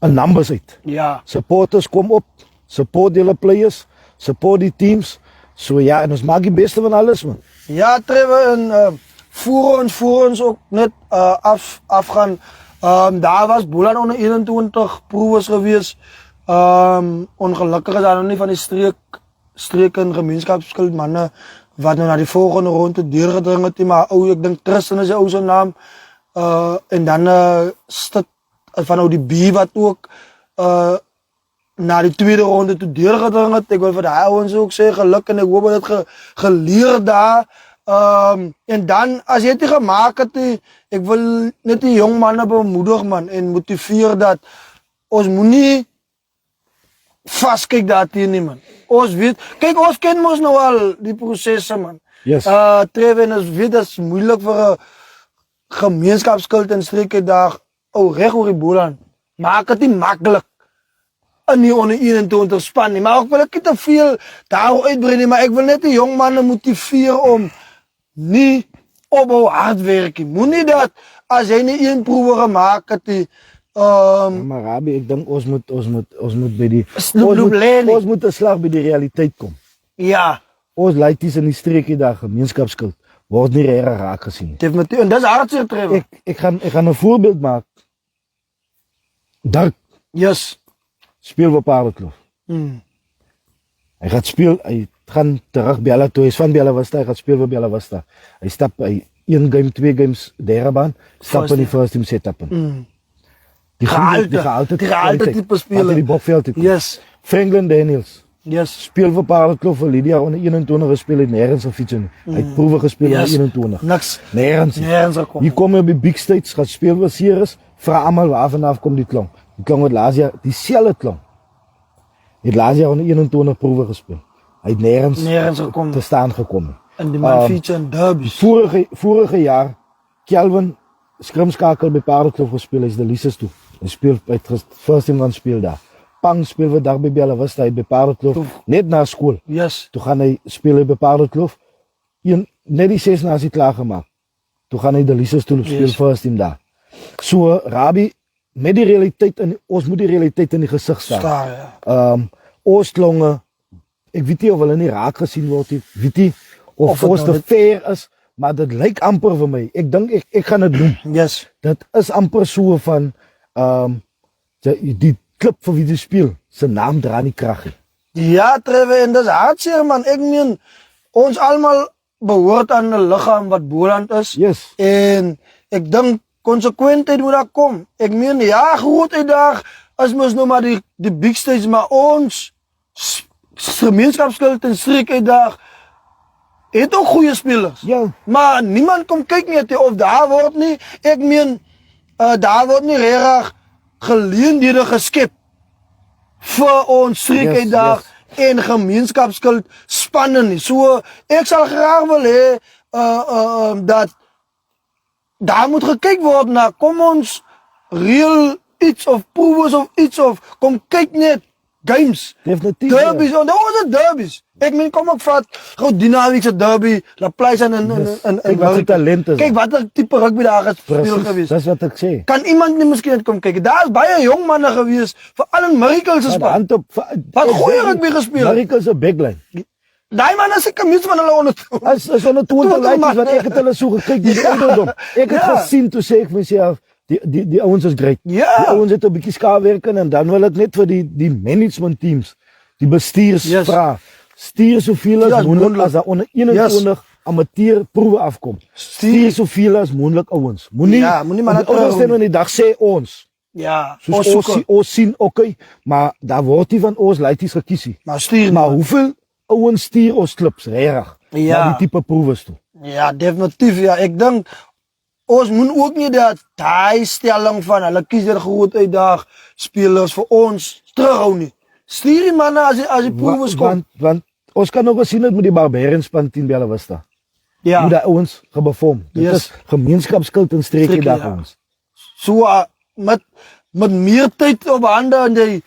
'n numbers uit. Ja. Supporters kom op, support julle players, support die teams. So ja, en ons maak die beste van alles man. Ja, Trevor, en voor ons ook net afgaan. Daar was Boland onder 21 proeves gewees. Ongelukkig is daar nog nie van die streek en gemeenskapskuld manne wat nou na die volgende ronde deurgedring het, maar ek dink Tristan is sy ou se naam. En dan Stit van ODB wat ook na die tweede ronde toe deurgedring het. Ek wil vir daai ouens ook sê geluk en ek hoop dit geleer daar. En dan as jy dit gemaak het, ek wil net die jong manne bemoedig man en motiveer dat ons moenie vaskyk daarteen nie man. Ons weet, kyk ons ken mos nou al die prosesse man. Yes. Trevor, en ons weet dit is moeilik vir 'n gemeenskapskuld en streekdag reg oor die Boland. Maak dit nie maklik in die onder 21 span nie. Maar ek wil ek nie te veel daar uitbrei nie, maar ek wil net die jong manne motiveer om nie opbou hard werk nie. Moenie dat as jy nie een proewe gemaak het nie, Maar Rabbi, ek dink ons moet by die Loop ons moet 'n slag by die realiteit kom. ja, Ons laities in die streekie daar gemeenskapskuld word nie regtig raak gesien nie. definitief. En dis hartseer Trevor. Ek gaan 'n voorbeeld maak. Dirk Yes. speel vir Paardekloof. Hy gaan terug Bella toe. Hy is van Bella Vista, hy gaan speel vir Bella Vista. Hy stap by 1 game, 2 games derde baan, stap in die first team setup in. Die gehalte type speler. Die Bokveld toe. Yes. Franklin Daniels Yes. speel vir Paardekloof vir Lydia onder 21 gespeel het nêrens op fiets nie. Hy het proewe gespeel onder 21. Niks. Nêrens. Nêrens gekom. Hier kom hy op die big stage, gaan speel vir Ceres, vra almal waar vanaf kom die klong. Die klong het laas jaar dieselfde klong. Het laas jaar onder 21 proewe gespeel. Hy het nêrens gekom. te staan gekom nie. En die man feature in derbies. Vorige jaar Kelvin skrimskakel by Paardekloof gespeel, hy's die Lises toe. Hy speel by first team van speel daar. Pang speel vir daar by Bella Vista, hy by Paardekloof net na skool. Yes. Toe gaan hy speel hy by Paardekloof. Net die 6 nasie klaar gemaak. Toe gaan hy die Lises toe speel first team daar. So Rabbi, met die realiteit ons moet die realiteit in die gesig staan. Ja. Oostlonge, ek weet nie of hulle nie raak gesien word nie, weet nie of ons te fair is, maar dit lyk amper vir my. Ek dink ek gaan dit doen. Yes. Dit is amper so van die klub vir wie jy speel, se naam dra nie krag nie. Ja, Trevor, en dis hartseer man. Ek meen ons almal behoort aan 'n liggaam wat Boland is. Yes. En ek dink konsekwentheid moet daar kom. Ek meen ja, groot uitdag is mos nou maar die big stage, maar ons gemeenskapskuld en streek uitdag het ook goeie spelers. Ja. Maar niemand kom kyk nie of daar word nie. Ek meen daar word nie regtig geleenthede geskep vir ons streek uitdag en gemeenskapskuld spanne nie. So ek sal graag wil hê dat daar moet gekyk word na kom ons reël iets of proeves of iets of kom kyk net games. Definitief. Derbies, en dat was het derbies. Ek meen kom ek vat gou dinamiese derby, La Pleise en Kyk wat se talent is. kyk watter tipe rugby daar gespeel gewees. Dis wat ek sê. Kan iemand nie miskien net kom kyk? Daar is baie jong manne gewees, veral in Miracles se span. Hand op Wat goeie rugby gespeel. Miracles se backline. Daai manne se kamers van hulle onder. As onder 20 laaitjies wat ek het hulle so gekyk die ouderdom. Ek het gesien toe sê ek vir myself die ouens is great. Ja. Die ouens het 'n bietjie skaar werk en dan wil ek net vir die management teams, die bestuurs vra. Stuur soveel as moontlik as daar onder 21 amateur proewe afkom. Stuur soveel as moontlik ouens. Moenie maar net ouens in die dag sê ons. Ja, ons sien okay, maar daar word nie van ons laities gekies nie. Maar stuur maar hoeveel ouens stuur ons klubs regtig na die tipe proewe toe? Ja, definitief ja. Ek dink ons moet ook nie daai stelling van hulle kies er groot uitdag spelers vir ons terughou nie. Stuur die manne as die proewe kom. Want ons kan ook gesien het met die Barbarians span teen Bella Vista. Ja. Hoe daai ouens geperform. Dit is gemeenskapskuld en streekie daar ons. So met meer tyd op hande en jy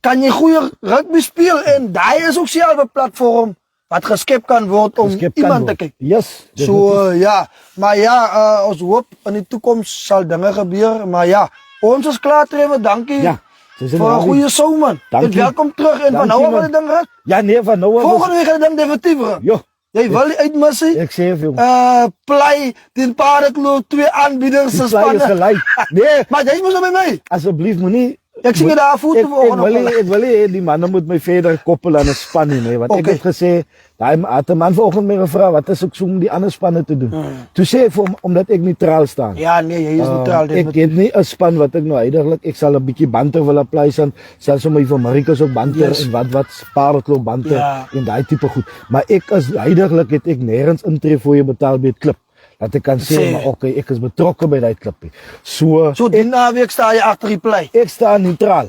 kan jy goeie rugby speel en daai is ook self 'n platform wat geskep kan word om iemand te kyk. Yes. So ja, maar ja, ons hoop in die toekoms sal dinge gebeur, maar ja, ons is klaar Trevor, dankie. Ja. Vir 'n goeie show man. Welkom terug en van nou af gaan die ding rus. Ja nee, van nou af. Volgende week gaan die ding definitief rus. Jo. Jy wil nie uitmis nie. Ek sê vir jou. Play teen Paardekloof 2 aanbieders se spanne. Gelyk. Nee, maar jy moet by my. Asseblief moenie. Ek sien jy daar voet volgende. Ek wil hê die manne moet my verder koppel aan 'n span nie, want ek het gesê daai man vanoggend my gevra wat is ek so om die ander spanne te doen. Toe sê ek vir hom omdat ek neutraal staan. Ja nee, jy is neutraal. Ek het nie 'n span wat ek nou heidaglik ek sal 'n bietjie banter wil apply aan, selfs om my vir Marikos ook banter en wat Paardekloof banter en daai tipe goed. Maar ek as heidaglik het ek nêrens intree vir jou betaal by 'n klub. Dat ek kan sê maar okay, ek is betrokke by daai klub. So die naweek sta jy agter die play. Ek staan neutraal.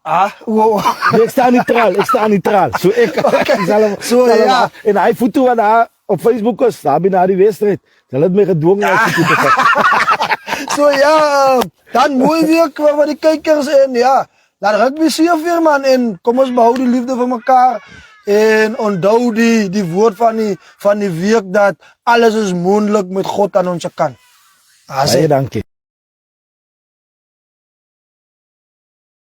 Ek staan neutraal. So ek sal ja. En hy foto wat daar op Facebook is, daar by na die wedstryd. Hulle het my gedwing om te kyk. So ja, dan mooi week vir die kykers en ja, laat rugby seef weer man en kom ons behou die liefde vir mekaar En onthou die woord van die week dat alles is moontlik met God aan ons kant. As Baie dankie.